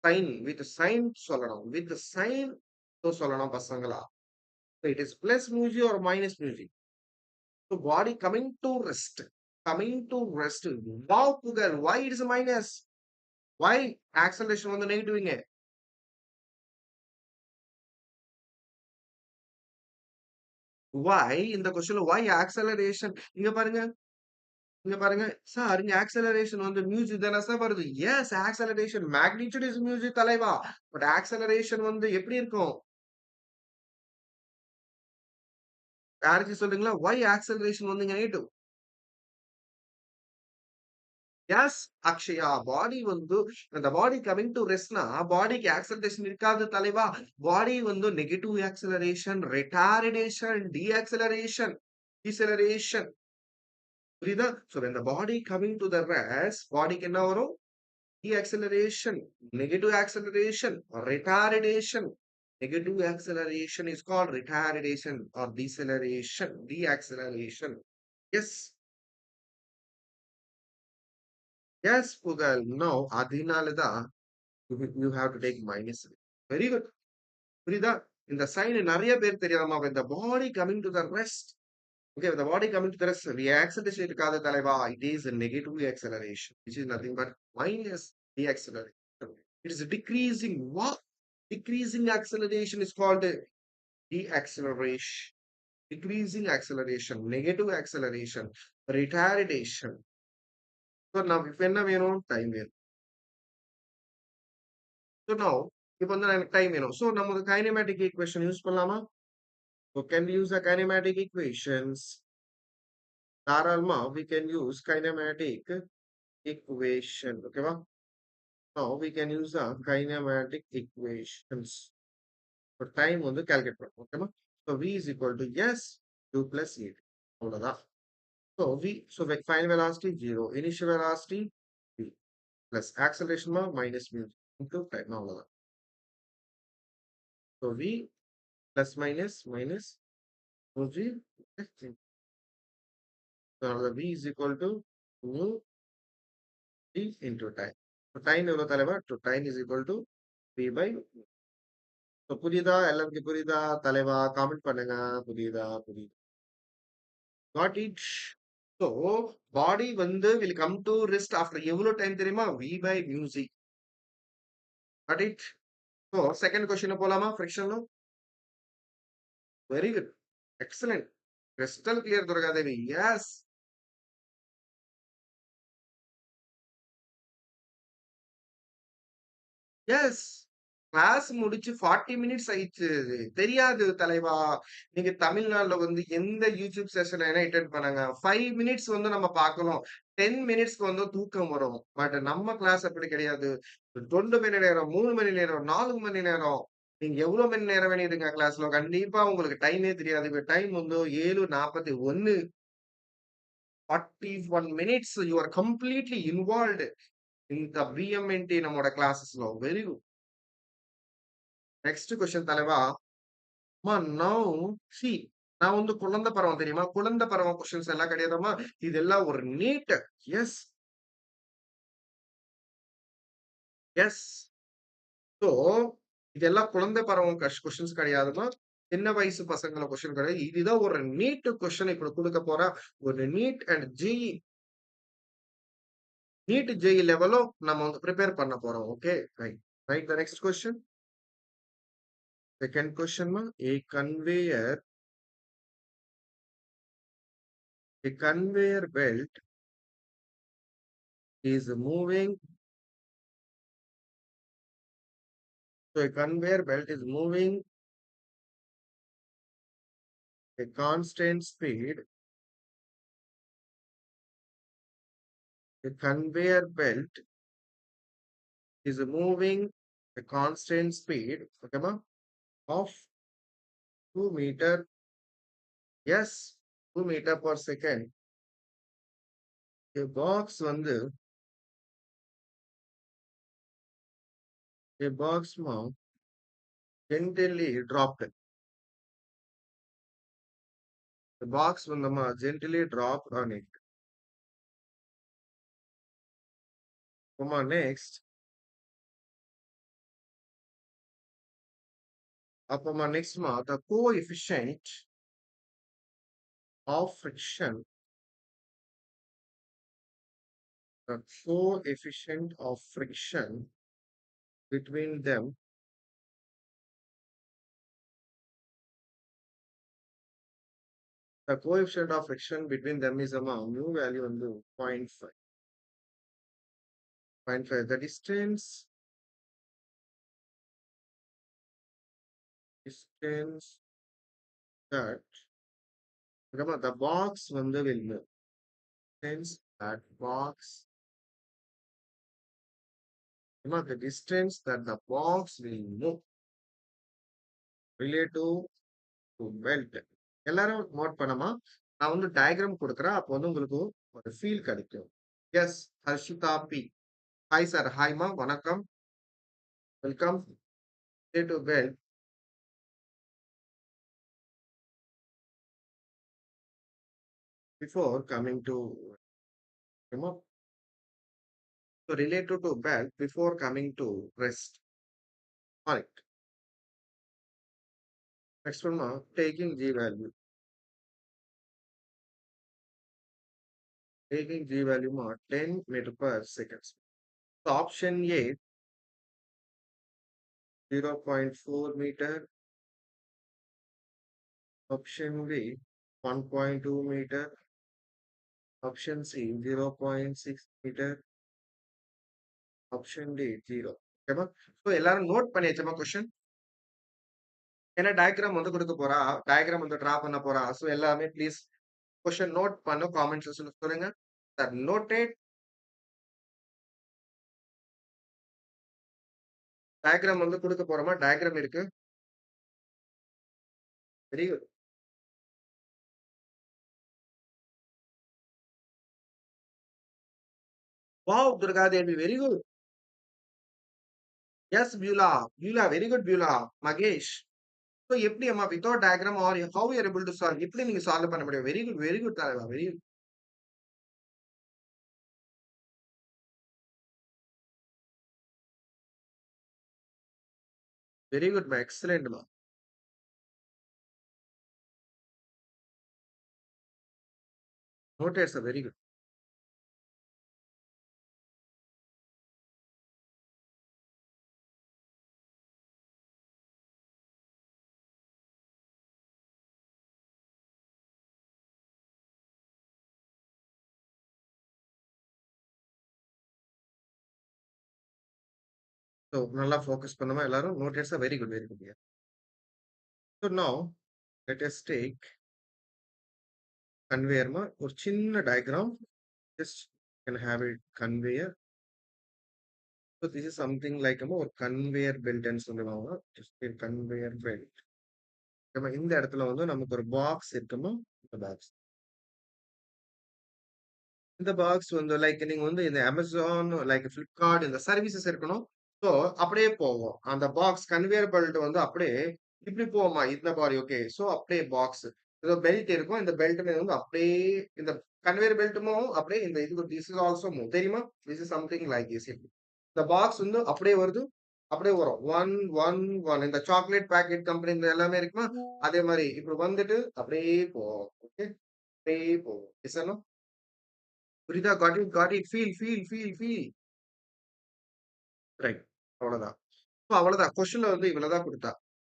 Sign சொல்லணும். With sign சொல்லணும் பசங்களா. It is plus music R minus music. So body coming to rest. Wow புகழ், why it is minus? why acceleration வந்து நெகட்டிவ்ங்க? why இந்த கொஸ்டின்ல why acceleration? இங்க பாருங்க சார், இங்க ஆக்சலரேஷன் வந்து மியூசிக் தானே சார் வருது? Yes, acceleration magnitude is music தலைவா. பட் ஆக்சலரேஷன் வந்து எப்படி இருக்கும்? யாருக்கு சொல்றீங்களா? why ஆக்சலரேஷன் வந்து நெகட்டிவ்? எஸ் அக்ஷயா, பாடி வந்து அந்த பாடி கமிங் டு ரெஸ்ட்னா பாடிக்கு ஆக்சலரேஷன் இருக்காது தலைவா. பாடி வந்து நெகட்டிவ் ஆக்சலரேஷன், ரிட்டார்டேஷன், டீஆக்சலரேஷன், டிசலரேஷன். புரியுதா? சோ இந்த body coming to the rest, பாடிக்கு என்ன வரும்? Deacceleration, negative acceleration, retardation. Negative acceleration is called retardation or deceleration, deacceleration. Yes, yes, Pugal. No, அதனாலதான் you have to take minus. Very good. புரியுதா? இந்த sign நிறைய பேர் தெரியாம இந்த body coming to the rest. Okay, the body coming to the rest, the acceleration இருக்காது தலைவா. It is a negative acceleration, which is nothing but minus the acceleration. It is a decreasing what? Decreasing acceleration is called deceleration. Decreasing acceleration, negative acceleration, retardation. So now, if என்ன வேணும்? Time வேணும். So now, இப்போ வந்து எனக்கு time வேணும். So நம்ம kinematic equation use பண்ணலாமா? So can we use the kinematic equations? Tharalma, we can use kinematic equation. Okay, ba? Now we can use the kinematic equations. For time on the calculator. Okay, ba? So V is equal to S, U plus E. அவ்வளவுதான். So final velocity 0, initial velocity V plus acceleration minus mu into time. அவ்வளவுதான். So V plus minus OG. So the V is equal to mu T into time. So time எவ்வளவு தலைவா? To time is equal to V by mu. So புரியுதா? எல்லாருக்கும் புரியுதா? தலைவா comment பண்ணுங்க. புரியுதா? Got it? So body வந்து will come to rest after எவ்வளவு time தெரியுமா? V by music. Got it? So second question போலாமா? Friction. Very good. Excellent. Crystal clear Durga Devi. Yes. Yes. Class முடிச்சு 40 மினிட்ஸ் ஆயிடுச்சு. தெரியாது தலைவா. நீங்க தமிழ்நாடுல வந்து எந்த யூடியூப் செஷன் வேணா அட்டெண்ட் பண்ணுங்க. 5 மினிட்ஸ் வந்து நம்ம பார்க்கணும். 10 மினிட்ஸ்க்கு வந்து தூக்கம் வரும். பட் நம்ம கிளாஸ் அப்படி கிடையாது. 2 மணி நேரம், 3 மணி நேரம், 4 மணி நேரம். நீங்க எவ்வளவு மணி நேரம் வேணும் இருங்க கிளாஸ்ல. கண்டிப்பா உங்களுக்கு டைமே தெரியாது. இப்ப டைம் வந்து 7:41. 41 minutes you are completely involved in the PMNT நம்மோட கிளாஸஸ்ல. Very good. நெக்ஸ்ட் கொஸ்டின் தலைவா. அம்மா நவ் சி நான் வந்து குழந்தை பருவம் தெரியுமா? குழந்தை பருவம் கொஸ்டின்ஸ் எல்லாம் கிடையாதும்மா. இதெல்லாம் ஒரு நீட். எஸ். எஸ். சோ இதெல்லாம் குழந்தை பருவம் கொஸ்டின்ஸ் கிடையாதுமா. சின்ன வயசு பசங்கள கொஸ்டின் கிடையாது. இதுதான் ஒரு நீட் கொஸ்டின் இப்ப கொடுக்க போற ஒரு NEET and JEE. NEET JEE லெவலும் நம்ம வந்து ப்ரிப்பேர் பண்ண போறோம். Okay right. Right the next question. Second question a conveyor belt is moving. So a conveyor belt is moving a constant speed. A conveyor belt is moving a constant speed, okay, of 2 meter. Yes, 2 meter per second. A box வந்து a box gently dropped. The box வந்து gently dropped on it. Next. Next the coefficient of friction. The coefficient of friction between them. The coefficient of friction between them is mu value வந்து 0.5. 0.5. The distance that the box வந்து will move. Hence that box. The distance that the box will move relative to belt. எல்லாரும் note பண்ணமா. நான் வந்து diagram கொடுக்குறேன். அப்போ வந்து உங்களுக்கு ஒரு ஃபீல் கிடைக்கும். Yes Harshitha B. Hi sir. ஹாய்மா வணக்கம். Welcome. To belt. Before coming to so related to belt before coming to rest. Alright. Next one taking G value. Taking G value 10 meter per second. So option A 0.4 meter. Option B 1.2 meter. Option C 0.6 meter. Option D 0. Okay, so எல்லாரும் note பண்ணியாச்சமா question? ஏன்னா diagram வந்து குடுக்க போறா. Diagram வந்து draw பண்ண போறா. So எல்லாமே please question note பண்ணும். காமெண்ட் செக்ஷன்ல சொல்லுங்க. சார் நோட்டட் டயகிராம் வந்து குடுக்க போறோமா? டயகிராம் இருக்கு. Very good. Wow! Durgadevi very good. Yes Beulah. Beulah very good Beulah. Mahesh. So எப்படி அம்மா without diagram or how you are able to solve? எப்படி நீங்க சால்வ் பண்ண முடியும்? வெரி குட் தலைவா. வெரி குட்மா. எக்ஸலென்ட்மா. Noted sir. Very good. So நல்லா ஃபோக்கஸ் பண்ணுமா எல்லாரும்? Noted sir. Very good. So now let us take conveyor மா ஒரு சின்ன diagram. Just can have it conveyor. So this is something like ஒரு conveyor belt ன்னு சொல்லுவாங்க. Just a conveyor belt. நம்ம இந்த இடத்துல வந்து நமக்கு ஒரு பாக்ஸ் இருக்குமா? இந்த பாக்ஸ். இந்த பாக்ஸ் வந்து லைக் நீங்க வந்து இந்த Amazon, லைக் Flipkart இந்த சர்வீசஸ் இருக்கணும். சோ அப்படியே போகும். அந்த பாக்ஸ் கன்வேயர் பெல்ட் வந்து அப்படியே இப்படி போகுமா இந்த பாடி ஓகே. சோ அப்படியே பாக்ஸ். ஏதோ பெல்ட் இருக்கும். இந்த பெல்ட் மேல வந்து அப்படியே இந்த கன்வேயர் பெல்ட்மும் அப்படியே இந்த இது திஸ் இஸ் ஆல்சோ மூவ் தெரியுமா? This is something like this. இந்த பாக்ஸ் வந்து அப்படியே வருது. அப்படியே வரும். 1 1 1 இந்த சாக்லேட் பாக்கெட் கம்பெனி இந்த எல்லாமே இருக்குமா? அதே மாரி இப்படி வந்துட்டு அப்படியே போகும். ஓகே. அப்படியே போகும். Yes or no? புரியுதா? Got it. ஃபீல். ரைட். அவ்வளவுதான். சோ அவ்வளவுதான். கொஸ்டின்ல வந்து இவ்வளவுதான் குடுத்தா.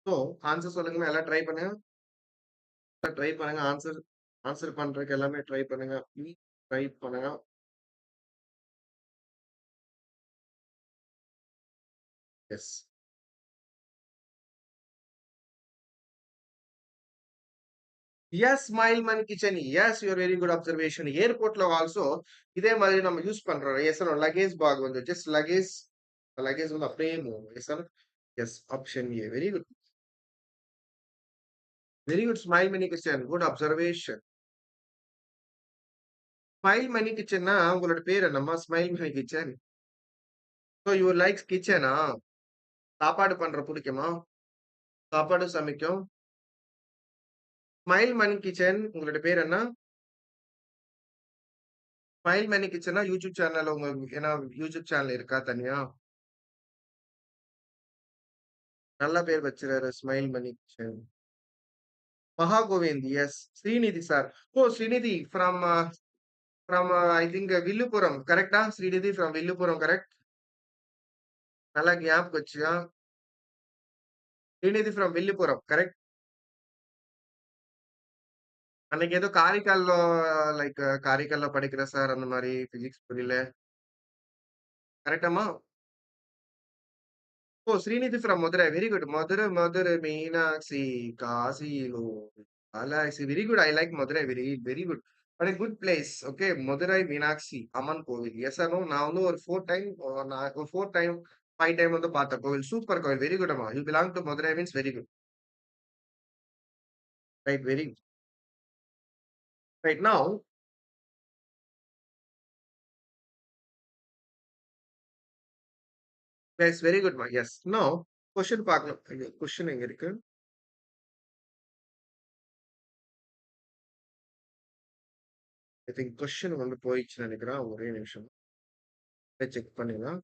சோ ஆன்சர் சொல்லுங்கம்மா. எல்லாம் ட்ரை பண்ணுங்க. ட்ரை பண்ணுங்க. ஆன்சர் ஆன்சர் பண்றதுக்கு எல்லாமே ட்ரை பண்ணுங்க. ப்ளீஸ் ட்ரை பண்ணுங்க. Yes. Yes smile Mani kitchen. Yes your very good observation. ஏர்போர்ட்ல ஆல்சோ இதே மாதிரி நம்ம யூஸ் பண்றோம். எஸ் லக்கேஜ் பேக் வந்து ஜஸ்ட் லக்கேஜ் லக்கேஜ் வந்து அப்படியே move. Yes yes option A. Very good smile Mani kitchen. Good observation. Smile Mani கிச்சன்னா உங்களோட பேர் என்னம்மா? Smile Mani kitchen. So your likes கிச்சனா? சாப்பாடு பண்ற புடிக்குமா? சாப்பாடு சமைக்கும். ஸ்மைல் மணி கிச்சன் உங்களோட பேர் என்ன? ஸ்மைல் மணி கிச்சனா யூடியூப் சேனல் உங்களுக்கு ஏன்னா யூடியூப் சேனல் இருக்கா தனியா? நல்ல பேர் வச்சிருக்காரு smile Mani kitchen. Mahagovind yes. Srinidhi sir. Oh Srinidhi from I think Villupuram கரெக்ட்டா? Srinidhi from Villupuram correct? நல்லா ஞாபகம் வச்சுக்க. Srinidhi from Villupuram correct? அன்னைக்கு ஏதோ காரைக்கால்ல லைக் காரைக்கால்ல படிக்கிற சார் அந்த மாரி பிசிக்ஸ் புரியல. கரெக்ட்டாம்மா? Oh, Srinidhi from Madurai. Very good. Madurai, Meenakshi, Kasilu, Alaxi. Very good. I like Madurai. Very good. But a good place. Okay. Madurai, Meenakshi, Aman Kovil. Yes or no? Now, no, or four time, five time on the Pata Kovil. Super Kovil. Very good, Amma. You belong to Madurai means very good. Right. Very good. Right now, yes, very good, ma. Yes. Now, question பார்க்கணும். Question எங்க இருக்கு? I think question வந்து போயிடுச்சுன்னு நினைக்கிறேன். ஒரே நிமிஷம். Check பண்ணிடலாம்.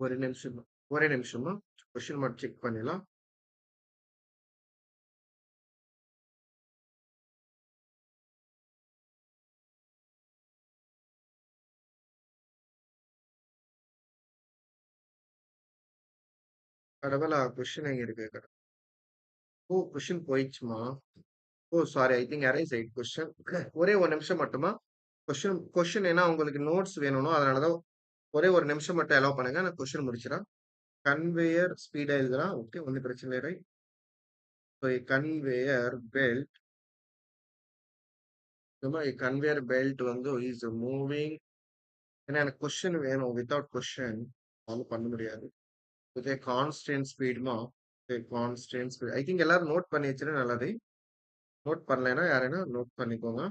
ஒரு நிமிஷம். ஒரே நிமிஷமா. கொஸ்டின் மட்டும் செக் பண்ணிடலாம். கடவுளா கொஸ்டின் எங்க இருக்கு? ஓ! கொஸ்டின் போயிடுச்சுமா. Oh! Sorry. I think erase ஆயிட்டு கொஸ்டின். ஒரே ஒரு நிமிஷம் மட்டுமா. கொஸ்டின் கொஸ்டின் ஏன்னா உங்களுக்கு நோட்ஸ் வேணும்னோ, அதனால தான் ஒரே ஒரு நிமிஷம் மட்டும் அலோவ் பண்ணுங்க. நான் கொஸ்டின் முடிக்கிறேன். கன்வேயர் ஸ்பீடா எழுதலாம். ஓகே. ஒண்ணும் பிரச்சனை இல்லை. Right. So a conveyor belt, a conveyor belt வந்து is moving. ஏன்னா எனக்கு கொஸ்டின் வேணும். வித்தவுட் கொஸ்டின் அது பண்ண முடியாது. with a constant speed மா கான்ஸ்டன்ட் ஸ்பீட். ஐ திங்க் எல்லாரும் நோட் பண்ணி வச்சுட்டு நல்லது. நோட் பண்ணலைன்னா யாரைனா நோட் பண்ணிக்கோங்க.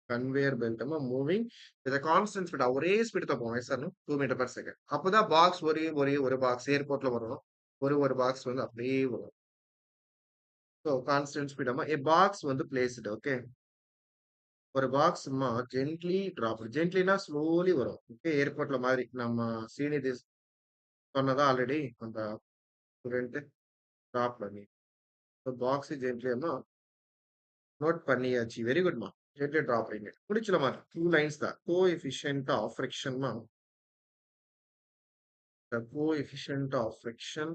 கன்வேயர் பெல்ட்மா மூவிங் வித் கான்ஸ்டன்ட் ஸ்பீட் ஒரே ஸ்பீட் தான் போகும் சார் 2 மீட்டர் பர் செகண்ட். அப்போதான் பாக்ஸ் ஒரே ஒரு பாக்ஸ் ஏர்போர்ட்ல வரணும். ஒரு பாக்ஸ் வந்து அப்படியே வரும். So constant speed a box வந்து பிளேஸ்டு. ஓகே. ஒரு பாக்ஸ் ஜென்ட்லி டிராப். ஜென்ட்லினா ஸ்லோலி வரும். ஓகே. ஏர்போர்ட்ல மாதிரி நம்ம சீனியர் சொன்னதா ஆல்ரெடி அந்த ஸ்டூடெண்ட் டிராப் பண்ணி பாக்ஸ் ஜென்ட்லி நோட் பண்ணியாச்சு. வெரி குட்மா. ஜென்ட்லி டிராப் பண்ணி முடிச்சலமா. 2 லைன்ஸ் தான். கோஎஃபிஷியன்ட் ஆஃப் ஃப்ரிக்ஷன்மா. The coefficient of friction,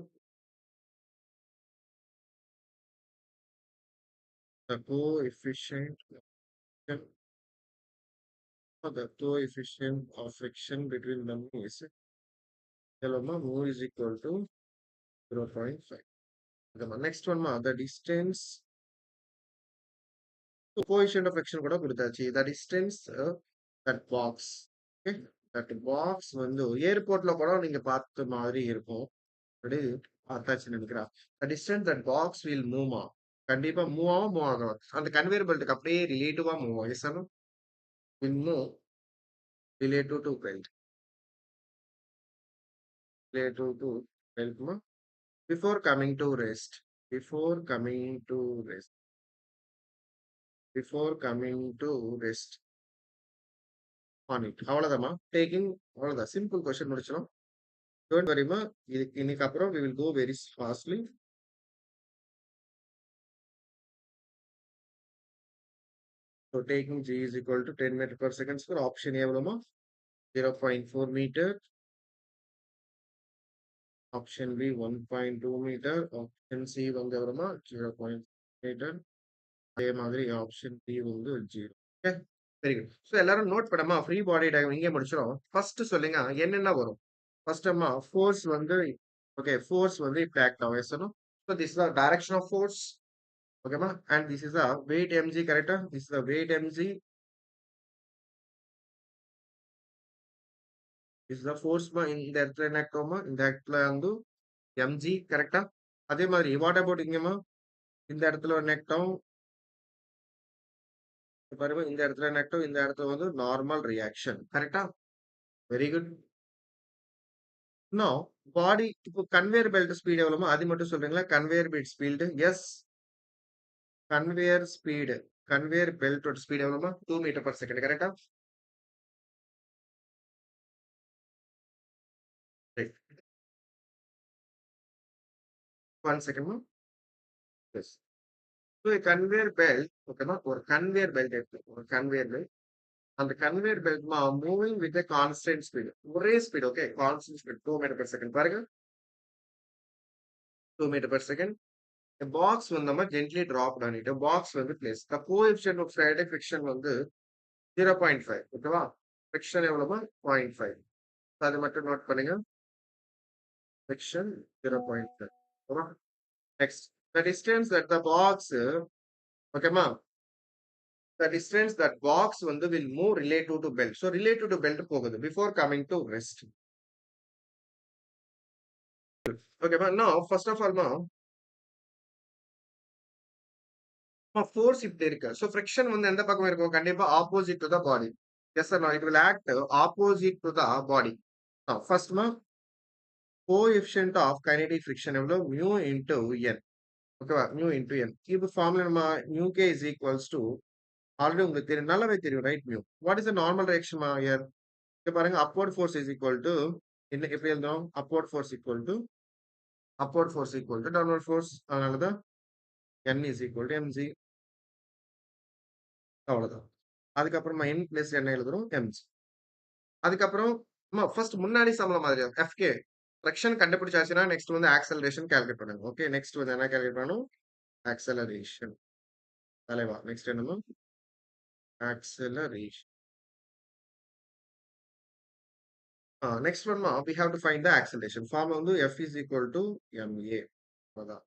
the coefficient the coefficient of friction between them is mu is equal to 0.5. The next one the distance. So coefficient of friction கூட கொடுத்தாச்சு. The distance that box. Okay. That box வந்து ஏர்போர்ட்ல கூட நீங்க பார்த்த மாதிரி இருக்கும். அப்படி பார்த்தாச்சு நினைக்கிறேன். The distance that box will move. கண்டிப்பா மூவ் ஆகும். அந்த கன்வேயர் பெல்ட்டுக்கு அப்படியே ரிலேட்டிவா மூவ் ஆகும். Yes or will move relative to belt. Relative to belt before coming to rest. Before coming to rest. Before coming to rest on it. அவ்வளவுதாம்மா. Taking அவ்வளவுதான். Simple question முடிச்சிடும். Don't worry மா. இன்னைக்கு அப்புறம் we will go very fastly. So taking G is equal to 10 meter per second square. Option எவ்வளவுமா? 0.4 meter. Option B 1.2 meter. Option C வந்து எவ்வளவுமா? 0.5 meter. அதே மாதிரி option B வந்து 0. Okay. Very good. So எல்லாரும் note பண்ணமா free body diagram இங்கே முடிச்சிடும். First சொல்லுங்க என்னென்ன வரும். ஃபர்ஸ்ட் அம்மா ஃபோர்ஸ் வந்து ஓகே ஃபோர்ஸ் வந்து இப்படி ஆக்ட் ஆகும். Yes so this is the direction of force. ஓகேமா. And this is the weight mg. கரெக்டா. This is the weight mg. This is the ஃபோர்ஸ்மா. இந்த இடத்துல என்ன ஆக்ட் ஆகுமா. இந்த இடத்துல வந்து எம்ஜி. கரெக்டா. அதே மாதிரி வாட் அபவுட் இங்கேமா. இந்த இடத்துல ஒரு ஆக்ட் ஆகும். பாருங்க இந்த இடத்துல நெக்டும் இந்த இடத்துல வந்து நார்மல் ரியாக்ஷன். கரெக்டா. Very good. நோ பாடி இப்போ கன்வேயர் பெல்ட் ஸ்பீடு எவ்வளவு அது மட்டும் சொல்றீங்களா. Conveyor belt speed. Yes. Conveyor speed. Conveyor பெல்ட்டோட ஸ்பீடு எவ்வளவு 2 மீட்டர் பர் செகண்ட். கரெக்டா. One second. Yes. Conveyor belt ஓகேமா. ஒரு கன்வேயர் பெல்ட் எடுத்து ஒரு கன்வேயர் பெல்ட். அந்த conveyor belt moving with constant speed. ஒரே speed. Okay. Constant speed 2 meter per second. பாருங்க 2 meter per second. A box வந்து நம்ம gently drop பண்ணிட்டு box வந்து place. The coefficient of static friction வந்து 0.5. ஓகேவா. friction எவ்வளவு 0.5. அது மட்டும் நோட் பண்ணுங்க. friction 0.5. ஓகேவா. next the distance that the box ஓகேமா. the distance that box வந்து will move relative to belt. So relative to belt போகுது before coming to rest. ஓகேவா. now first of all force இப்படி இருக்கு. ஸோ ஃப்ரிக்ஷன் வந்து எந்த பக்கம் இருக்கும். கண்டிப்பா opposite to the body. Yes sir. It will act opposite to the body. First coefficient of kinetic friction எவ்வளவு மியூ இன்டு என். ஓகேவா. Mu into N. இப்போ ஃபார்முலா நம்ம mu k is equals to already உங்களுக்கு தெரியும். நல்லாவே தெரியும். Right. Mu what is the normal reaction here. இங்க பாருங்க upward force is equal to என்ன எப்படி எழுதுறோம். Upward force equal to downward force. அதனாலதான் என் இஸ் ஈக்குவல் டு எம்ஜி. அவ்வளவுதான். அதுக்கப்புறமா என் பிளஸ் என்ன எழுதுறோம் எம்ஜி. அதுக்கப்புறம் ஃபர்ஸ்ட் முன்னாடி சம்பளம் மாதிரி எஃப்கே ஃப்ரிக்ஷன் கண்டுபிடிச்சாச்சுன்னா நெக்ஸ்ட் வந்து ஆக்சலரேஷன் கால்குலேட் பண்ணுங்க. ஓகே. நெக்ஸ்ட் வந்து என்ன கால்குலேட் பண்ணணும். acceleration. தலைவா next என்னமா acceleration. Next one we have to find the acceleration. Formula வந்து F is equal to ma. அதான்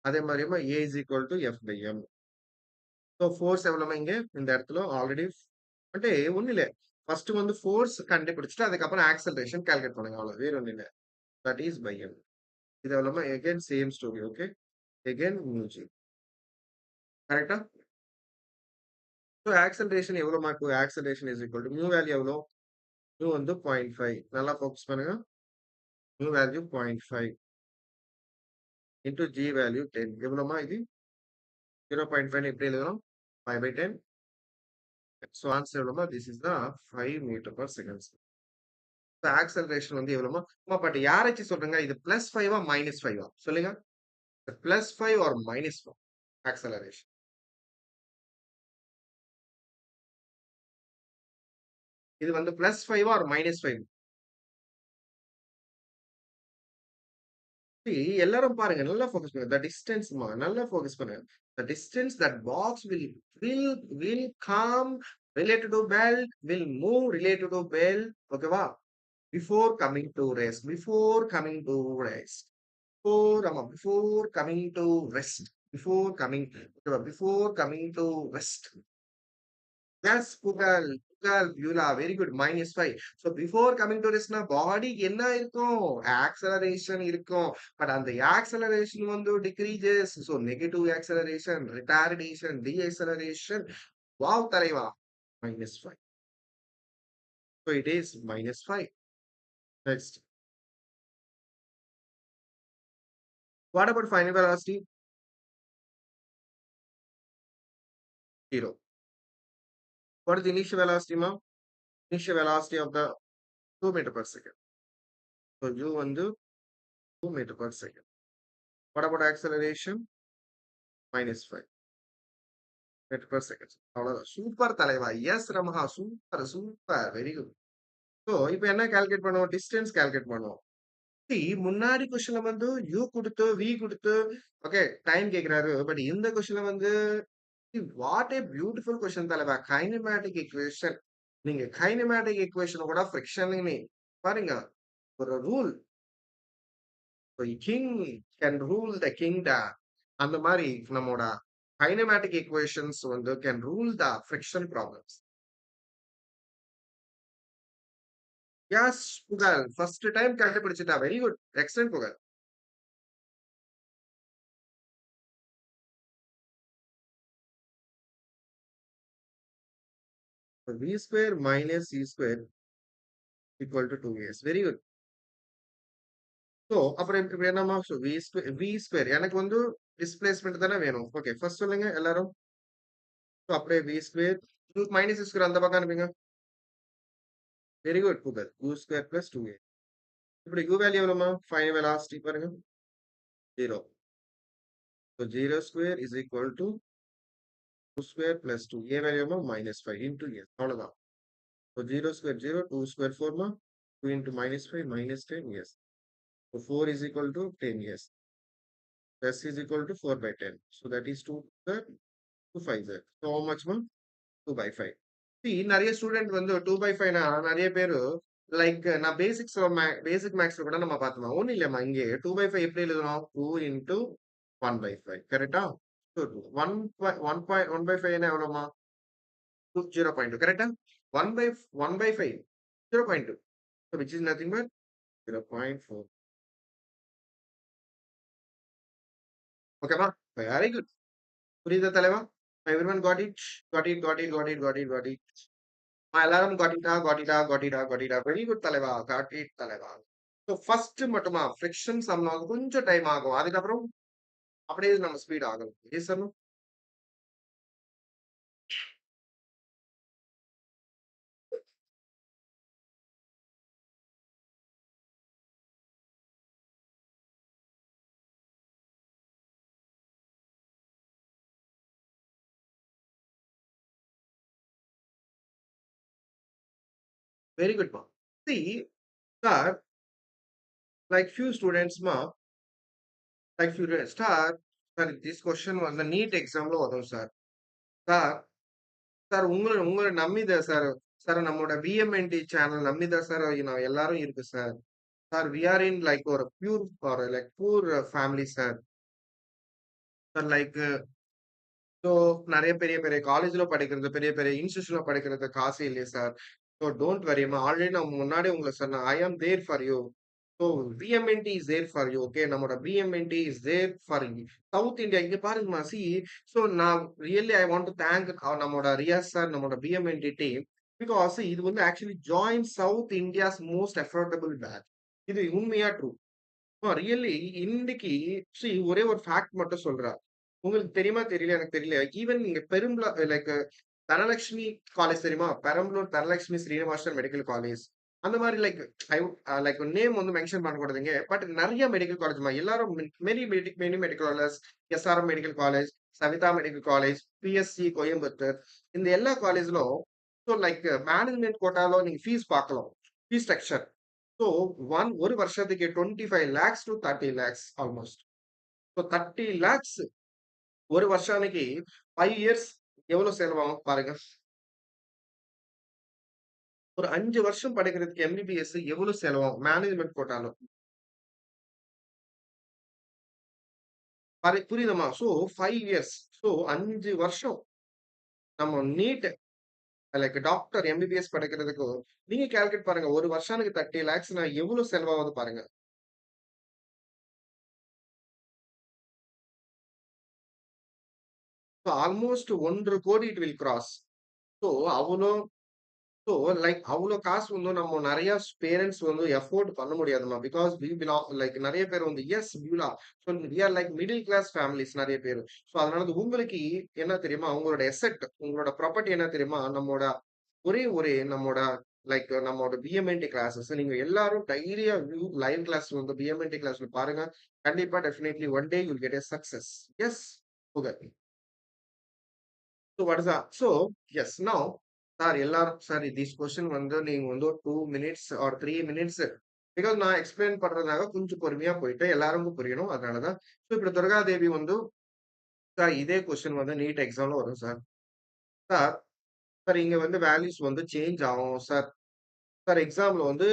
அதே மாதிரிமா a is equal to F by m. So force எவ்வளோமா இங்க இந்த இடத்துல ஆல்ரெடி అంటే ஒன்றும் இல்லை ஃபர்ஸ்ட் வந்து ஃபோர்ஸ் கண்டுபிடிச்சிட்டு அதுக்கப்புறம் ஆக்சலரேஷன் கால்குலேட் பண்ணுங்க அவ்வளோ வேற ஒன்றும் இல்லை தட் இஸ் பை எம் இது எவ்வளோமா again same story okay again mu g கரெக்டா ஸோ ஆக்சலரேஷன் எவ்வளோ mark acceleration is equal to mu value எவ்வளோ மியூ வந்து 0.5 நல்லா ஃபோக்கஸ் பண்ணுங்க mu value 0.5 into g value 10 எவ்வளோமா இது 0.5 எப்படி எழுதணும் 5/10 ஸோ ஆன்சர் எவ்வளோமா this is the 5 metre per second acceleration வந்து எவ்வளோமா பட் யாராச்சும் சொல்றீங்க இது +5 -5 சொல்லுங்க +5 or -5 acceleration இது வந்து +5 or -5 எல்லாரும் பாருங்க நல்லா ஃபோக்கஸ் பண்ணுங்க the distance நல்லா ஃபோக்கஸ் பண்ணுங்க the distance that box will come related to belt will move related to belt ஓகேவா before coming to rest before coming to rest before coming to rest before coming okay, before coming to rest. Yes, Pugal, Pugal, Beulah, very good. -5. So before coming to this, na body என்ன இருக்கும்? Acceleration இருக்கும். But அந்த acceleration வந்து decreases. So negative acceleration, retardation, deceleration. Wow, தலைவா. -5. So it is -5. Next. What about final velocity? 0. What is the initial velocity, ma? Initial velocity of the 2 meter per second. So u வந்து 2 meter per second. What about acceleration? -5 meter per second. அவ்வளவுதான் super தலைவா yes Ramaha super super very good so இப்போ என்ன calculate பண்ணுவோம் distance calculate பண்ணுவோம் முன்னாடி கொஸ்டின்ல வந்து யூ கொடுத்து வி கொடுத்து ஓகே டைம் கேட்கிறாரு பட் இந்த கொஸ்டின்ல வந்து வாட் ஏ பியூட்டிஃபுல் கொஸ்டின் தலைவா கைனமேட்டிக் ஈக்குவேஷன் நீங்க கைனமேட்டிக் ஈக்குவேஷன் கூட ஃபிரிக்ஷன் பாருங்க ஒரு rule king can rule the kingdom அந்த மாதிரி நம்மோட கைனமேட்டிக் ஈக்குவேஷன்ஸ் வந்து can rule the friction problems yes Pugazh first time கண்டுபிடிச்சிட்டா very good excellent Pugazh v square minus c square equal to 2s very good so அப்புறம் இப்படி என்னமா வி ஸ்கொயர் எனக்கு வந்து டிஸ்பிளேஸ்மெண்ட் தானே வேணும் ஓகே ஃபர்ஸ்ட் சொல்லுங்க எல்லாரும் ஸோ அப்படியே வி ஸ்கொயர் மைனஸ் ஸ்கொயர் அந்த பக்கம் அனுப்புங்க வெரி குட் புகழ் u ஸ்கொயர் பிளஸ் 2a இப்படி u வேல்யூ எவ்வளோமா ஃபைனல் வெலாசிட்டி பாருங்க 0 so 0 square is equal to 2 square plus 2 a value -5 into s அவ்வளோதான் so 0 square 0 2 square 4 2 into -5 -10 yes so 4 is equal to 10 yes s is equal to 4/10 so that is 2 square 2 5 square so how much 2/5 see நிறைய student வந்து 2/5 நிறைய பேரு like நான் பேசிக் மேக்ஸ்ல கூட நம்ம பார்த்தோம் ஒன்றும் இல்லையம்மா இங்கே 2/5 எப்படி எழுதணும் 2 into 1/5 கரெக்டா ஸோ 1/5 என்ன எவ்வளோமா 0.2 கரெக்டா 1/5 0.2 so which is nothing but 0.4 ஓகேவா வெரி குட் புரியுதா தலைவா everyone got it got it got it got it got it got it எல்லாரும் காட்டிட்டா வெரி குட் தலைவா காட் இட் தலைவா ஸோ ஃபர்ஸ்ட் மட்டுமா ஃபிரிக்ஷன் சம் கொஞ்சம் டைம் ஆகும் அதுக்கப்புறம் அப்படியே நம்ம ஸ்பீட் ஆகும் எஸ் சார் வெரி குட் மா C sir like few students மா like few star sir this question வந்து நீட் எக்ஸாம்ல வரும் சார். சார் சார் உங்கள உங்கள நம்பி தான் சார். சார் நம்மோட பிஎம்என்டி சேனல் நம்பி தான் சார் நான் எல்லாரும் இருக்கு sir. Sir we are in like ஒரு பியூர் ஒரு like poor family sir. Sir like so நெறைய பெரிய பெரிய காலேஜ்ல படிக்கிறது, பெரிய பெரிய இன்ஸ்டிடியூட்ல படிக்கிறது காசு இல்லையே சார். ஸோ டோன்ட் வரிம்மா. ஆல்ரெடி நான் முன்னாடியே உங்களுக்கு சொன்னேன். I am there for you. So PMNT is there for you. Okay. நம்மோட PMNT is there for south India. இங்க பாருங்கம்மா. ஸோ நான் really I want to thank நம்மோட ரியாஸ் சார், நம்மோட பிஎம்என்டி டீம். பிகாஸ் இது வந்து actually join south India's most affordable batch. இது உண்மையா ட்ரூ. ரியல்லி இன்னைக்கு ஒரே ஒரு ஃபேக்ட் மட்டும் சொல்றேன். உங்களுக்கு தெரியுமா தெரியல எனக்கு தெரியல. ஈவன் நீங்க லைக் தனலட்சுமி காலேஜ் தெரியுமா? Perambalur Dhanalakshmi Srinivasan medical college. அந்த மாரி லைக் ஐ லைக் நேம் வந்து மென்ஷன் பண்ணக்கூடாதுங்க. பட் நெறைய மெடிக்கல் காலேஜ்மா எல்லாரும் many medical college, SRM medical college, Saveetha medical college, PSC Coimbatore இந்த எல்லா காலேஜ்லும் லைக் மேனேஜ்மென்ட் கோட்டால நீங்க ஃபீஸ் பார்க்கலாம். Fees structure. ஸோ ஒரு வருஷத்துக்கு 25 lakhs to 30 lakhs almost. So 30 lakhs ஒரு வருஷாనికి 5 இயர்ஸ் எவ்வளவு செலவாகும் பாருங்க. ஒரு 5 வருஷம் படிக்கிறதுக்கு எம்பிபிஎஸ் எவ்வளவு செலவாகும் மேனேஜ்மென்ட் கோட்டால. புரியுதுமா? So 5 years. ஸோ 5 வருஷம் நம்ம நீட் லைக் டாக்டர் எம்பிபிஎஸ் படிக்கிறதுக்கு நீங்க கால்குலேட் பாருங்க. ஒரு வருஷாనికి 30 லேக்ஸ்னா எவ்வளவு செலவாகுது பாருங்க. ஸோ ஆல்மோஸ்ட் 1 கோடி இட் வில் கிராஸ். ஸோ அவ்வளோ ஸோ லைக் அவ்ளோ காசு வந்து நம்ம நெறைய பேரண்ட்ஸ் வந்து அஃபோர்ட் பண்ண முடியாதும்மா. பிகாஸ் வி பிலாங் லைக் நெறைய பேர் வந்து yes Beulah so we are like middle class families நெறைய பேரு. ஸோ அதனால உங்களுக்கு என்ன தெரியுமா? உங்களோட அசெட், உங்களோட ப்ராப்பர்ட்டி என்ன தெரியுமா? நம்மோட ஒரே ஒரு நம்மோட லைக் நம்மோட பிஎம்என்டி கிளாஸஸ் நீங்க எல்லாரும் தைரியா லைவ் கிளாஸ் வந்து பிஎம்என்டி கிளாஸ்ல பாருங்க. கண்டிப்பா definitely one day you will get a success. Yes. So what is that? So yes, now sir, sorry, this question வந்து நீங்க வந்து ஒரு 2 minutes or 3 minutes because நான் எக்ஸ்பிளைன் பண்றதுனால கொஞ்சம் பொறுமையா போயிட்டு எல்லாருக்கும் புரியணும். அதனாலதான். So இப்படி துர்காதேவி வந்து சார் இதே கொஸ்டின் வந்து நீட் எக்ஸாம்ல வரும் சார். சார் சார் இங்க வந்து வேல்யூஸ் வந்து சேஞ்ச் ஆகும் சார். சார் எக்ஸாம்ல வந்து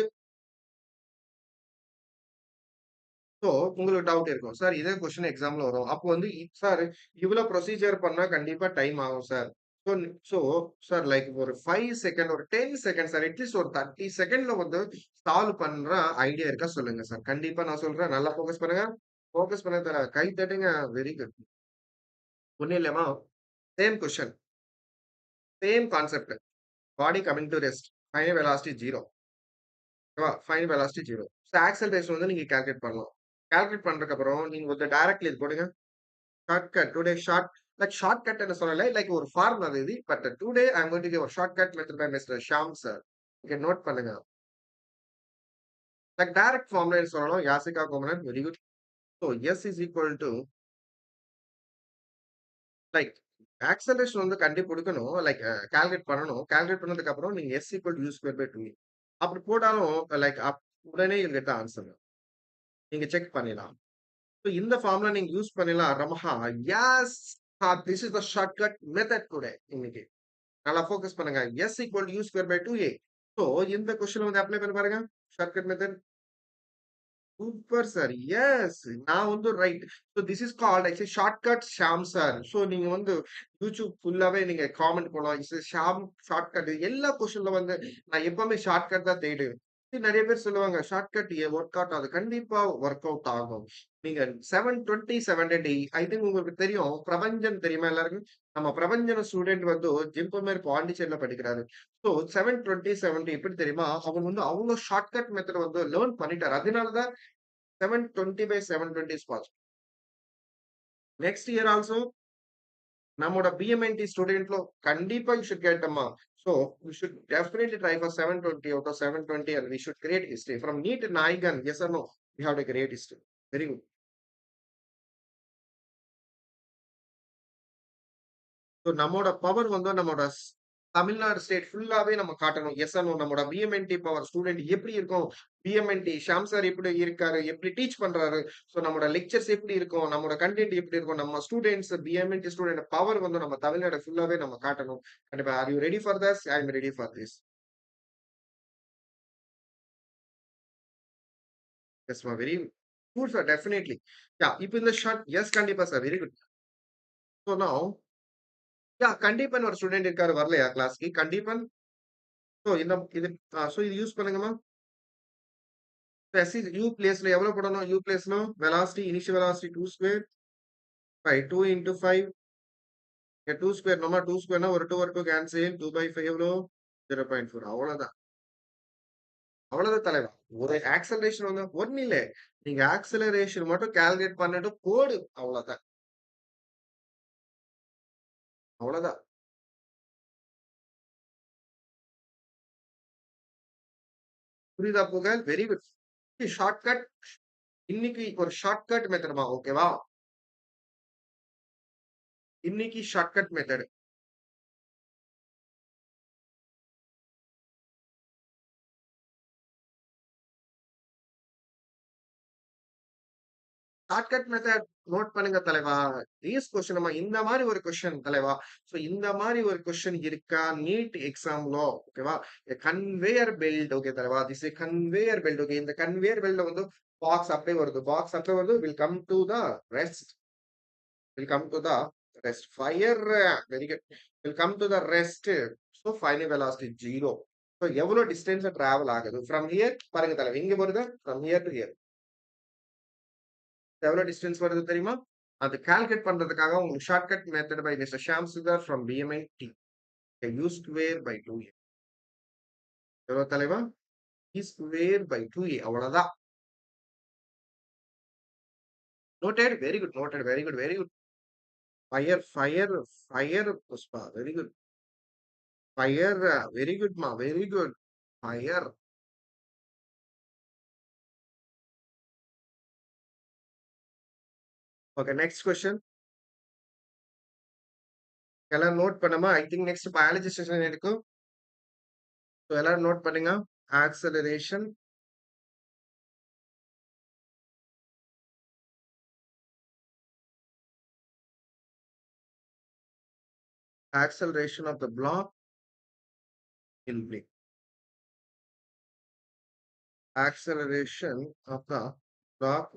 ஸோ உங்களுக்கு டவுட் இருக்கும். சார் இதே கொஸ்டின் எக்ஸாம்ல வரும். அப்போ வந்து சார் இவ்ளோ ப்ரொசீஜர் பண்ணா கண்டிப்பா டைம் ஆகும் sir. So so sir like ஒரு 5 செகண்ட், ஒரு 10 செகண்ட் சார் அட்லீஸ்ட் ஒரு 30 செகண்ட்ல வந்து சால்வ் பண்ற ஐடியா இருக்கா சொல்லுங்க சார். கண்டிப்பா நான் சொல்றேன். நல்லா ஃபோக்கஸ் பண்ணுங்க. ஃபோக்கஸ் பண்ண தர கை தட்டுங்க. Very good. ஒண்ணும் இல்லம்மா. Same question. Same concept. Body coming to rest. Final velocity 0. ஓகேவா? Final velocity 0. ஸோ ஆக்ஸலரேஷன் வந்து நீங்க கால்குலேட் பண்ணலாம். கால்குலேட் பண்றதுக்கு அப்புறம் நீங்க வந்து டைரக்ட்லி இது போடுங்க. ஷார்ட்கட். டுடே ஷார்ட்கட் ன்னு சொல்லல. லைக் ஒரு ஃபார்முலா இது. But today I am going to give a shortcut method by mister Shyam sir. Okay note பண்ணுங்க. லைக் டைரக்ட் ஃபார்முலான்னு சொல்லணும். Yasika Komanan very good. So s is equal to like acceleration வந்து கண்டுபிடிக்கணும். Like calculate பண்ணணும். கால்குலேட் பண்ணதுக்கு அப்புறம் நீங்க s equal to u square by 2 அப்படி போட்டாலும் லைக் உடனே யூ கெட் த ஆன்சர். நீங்க செக் பண்ணிடலாம். ஸோ இந்த ஃபார்முலா நீங்க யூஸ் பண்ணலாம். ரமஹா S. This is the shortcut method today இன்னைக்கு. நல்லா ஃபோக்கஸ் பண்ணுங்க. S equal u square by 2a. So இந்த கொஸ்டின் வந்து அப்ளை பண்ணி பாருங்க. Shortcut method. Super sir. Yes. நான் வந்து right. So this is called actually shortcut ஷாம் சார். ஸோ நீங்க வந்து யூடியூப் ஃபுல்லாவே நீங்க காமெண்ட் போடலாம். ஷாம் ஷார்ட்கட் எல்லா கொஸ்டின்ல வந்து நான் எப்பவுமே ஷார்ட்கட் தான் தேடுவேன். நெறைய பேர் சொல்லுவாங்க ஷார்ட்கட் ஒர்க் அவுட் ஆகுது. கண்டிப்பா ஒர்க் அவுட் ஆகும். நீங்க 720, 720 ஐ திங்க் உங்களுக்கு தெரியும். பிரபஞ்சன் தெரியுமா எல்லாருக்கும்? நம்ம பிரபஞ்சன ஸ்டூடெண்ட் வந்து ஜிம்பமேர் பாண்டிச்சேரியில படிக்கிறாரு. ஸோ 720, 70 எப்படி தெரியுமா? அவர் வந்து அவ்ளோ ஷார்ட்கட் மெத்தட் வந்து லேர்ன் பண்ணிட்டாரு. அதனால தான் 720 by 720 is possible. Next year also, நம்மோட பிஎம்என்டி ஸ்டூடெண்ட்ல கண்டிப்பா யூ ஷுட் கெட் அம்மா. So you should definitely try for 720 out of 720 and we should create history. From NEET Nayagan, yes or no? We have to create history. Very good. So நம்மோட power வந்து நம்மோட Tamil Nadu state ஃபுல்லாவே நம்ம காட்டணும். S or no நம்மோட பிஎம்என்டி power student எப்படி இருக்கும்? பிஎம்என்டி Sham sir எப்படி இருக்காரு? எப்படி டீச் பண்றாரு? ஸோ நம்மோட லெக்சர்ஸ் எப்படி இருக்கும்? நம்மோட கன்டென்ட் எப்படி இருக்கும்? நம்ம ஸ்டூடண்ட்ஸ் பிஎம்என்டி ஸ்டூடண்ட் பவர் வந்து நம்ம தமிழ்நாடு ஃபுல்லாவே நம்ம காட்டணும். கண்டிப்பா. Are you ready for this? I am ready for this. Yes மா very good sir definitely. Yeah இப்ப இந்த ஷார்ட் எஸ் கண்டிப்பா sir. Very good. So now yeah கண்டிப்பன் ஒரு ஸ்டூடண்ட் இருக்காரு வரலையா கிளாஸ்க்கு? கண்டிப்பன். ஸோ இந்த இது ஸோ இது யூஸ் பண்ணுங்கம்மா. யூ பிளேஸ்ல எவ்வளவு போடணும்? யூ பிளேஸ்ல velocity initial velocity 2 square by 2 into 5 2 square நம்ம 2 ஸ்கொயர்னா ஒரு 2 கேன்சல் 2 பை 5 எவ்வளோ 0.4 அவ்வளவுதான். அவ்வளவுதான் தலைவா. ஒரு ஆக்சலரேஷன் வந்து ஒண்ணு இல்ல. நீங்க ஆக்சலரேஷன் மட்டும் கால்குலேட் பண்ணிட்டு போடு அவ்வளவுதான். அவ்வளவுதான். புரியுதா புகழ்? Very good. ஷார்ட்கட் இன்னைக்கு ஒரு ஷார்ட்கட் மெத்தட்மா ஓகேவா? இன்னைக்கு shortcut method. Shortcut method note பண்ணுங்க தலைவா. தீஸ் கொஸ்டின் நம்ம இந்த மாதிரி ஒரு கொஸ்டின் தலைவா. சோ இந்த மாதிரி ஒரு கொஸ்டின் இருக்கா நீட் எக்ஸாம்ல ஓகேவா? கன்வேயர் பெல்ட் ஓகே தலைவா. This conveyor belt okay. இந்த கன்வேயர் பெல்ட் வந்து பாக்ஸ் அப்படியே வருது. பாக்ஸ் அப்படியே வருது. Will come to the rest. Will come to the rest. Fire, very good. Will come to the rest. So final velocity 0. So எவ்வளவு distance travel ஆகுது? From here பாருங்க தலைவா. எங்க வருது? From here to here. எவ்வளவு distance வருது தெரியுமா? அது கால்குலேட் பண்றதுக்காக உங்களுக்கு shortcut method by mister Shyam Sundar from PMIT. U square by 2a. எவ்வளவு தலைவா? E square by 2a. அவ்வளவுதான். Noted. Very good. Noted. Very good. Very good. Fire, fire, fire, Puspa. Very good. Fire. Very good, ma. Very good. Fire. Okay, next question. எல்லாரும் note பண்ணுமா? I think next biology session இருக்கும். So எல்லாரும் note பண்ணுங்க. Acceleration acceleration of the block will be acceleration of the block.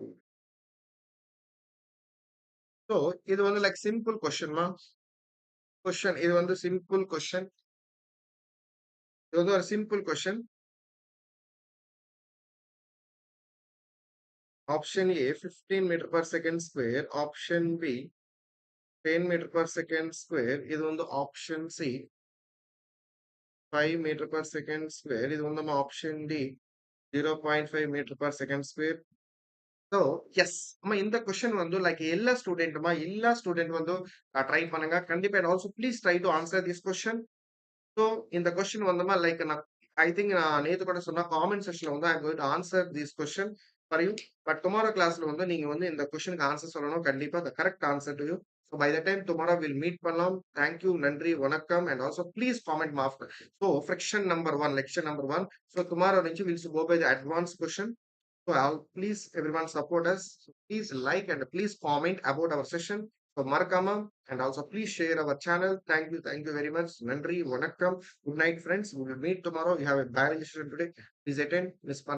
So இது வந்து like simple கொஸ்டின்மா. Question இது வந்து simple question. இது வந்து ஒரு simple question. Option A 15 metre per second square. Option B 10 metre per second square. இது வந்து option C 5 metre per second square. இது வந்து நம்ம option D 0.5 metre per second square. So yes அம்மா இந்த கொஸ்டின் வந்து லைக் எல்லா ஸ்டூடெண்ட் வந்து ட்ரை பண்ணுங்க கண்டிப்பா. And also please try to answer this question. So இந்த கொஸ்டின் வந்தோமா லைக் நான் ஐ திங்க் நான் நேத்து கூட சொன்னா காமெண்ட் செக்ஷன்ல வந்து I going to answer this question for you. But tomorrow கிளாஸ்ல வந்து நீங்க வந்து இந்த கொஸ்டினுக்கு ஆன்சர் சொல்லணும் கண்டிப்பா. The correct answer to you. So by the time tomorrow will meet பண்ணலாம். தேங்க்யூ நன்றி வணக்கம். And also please comment mark. So friction number 1 lecture number 1. So tomorrow will go by the advance question. So please everyone support us. So please like and please comment about our session. So Markama and also please share our channel. Thank you very much. Nandri, Vanakkam. Good night, friends. We will meet tomorrow. We have a biology session today. Please attend. Miss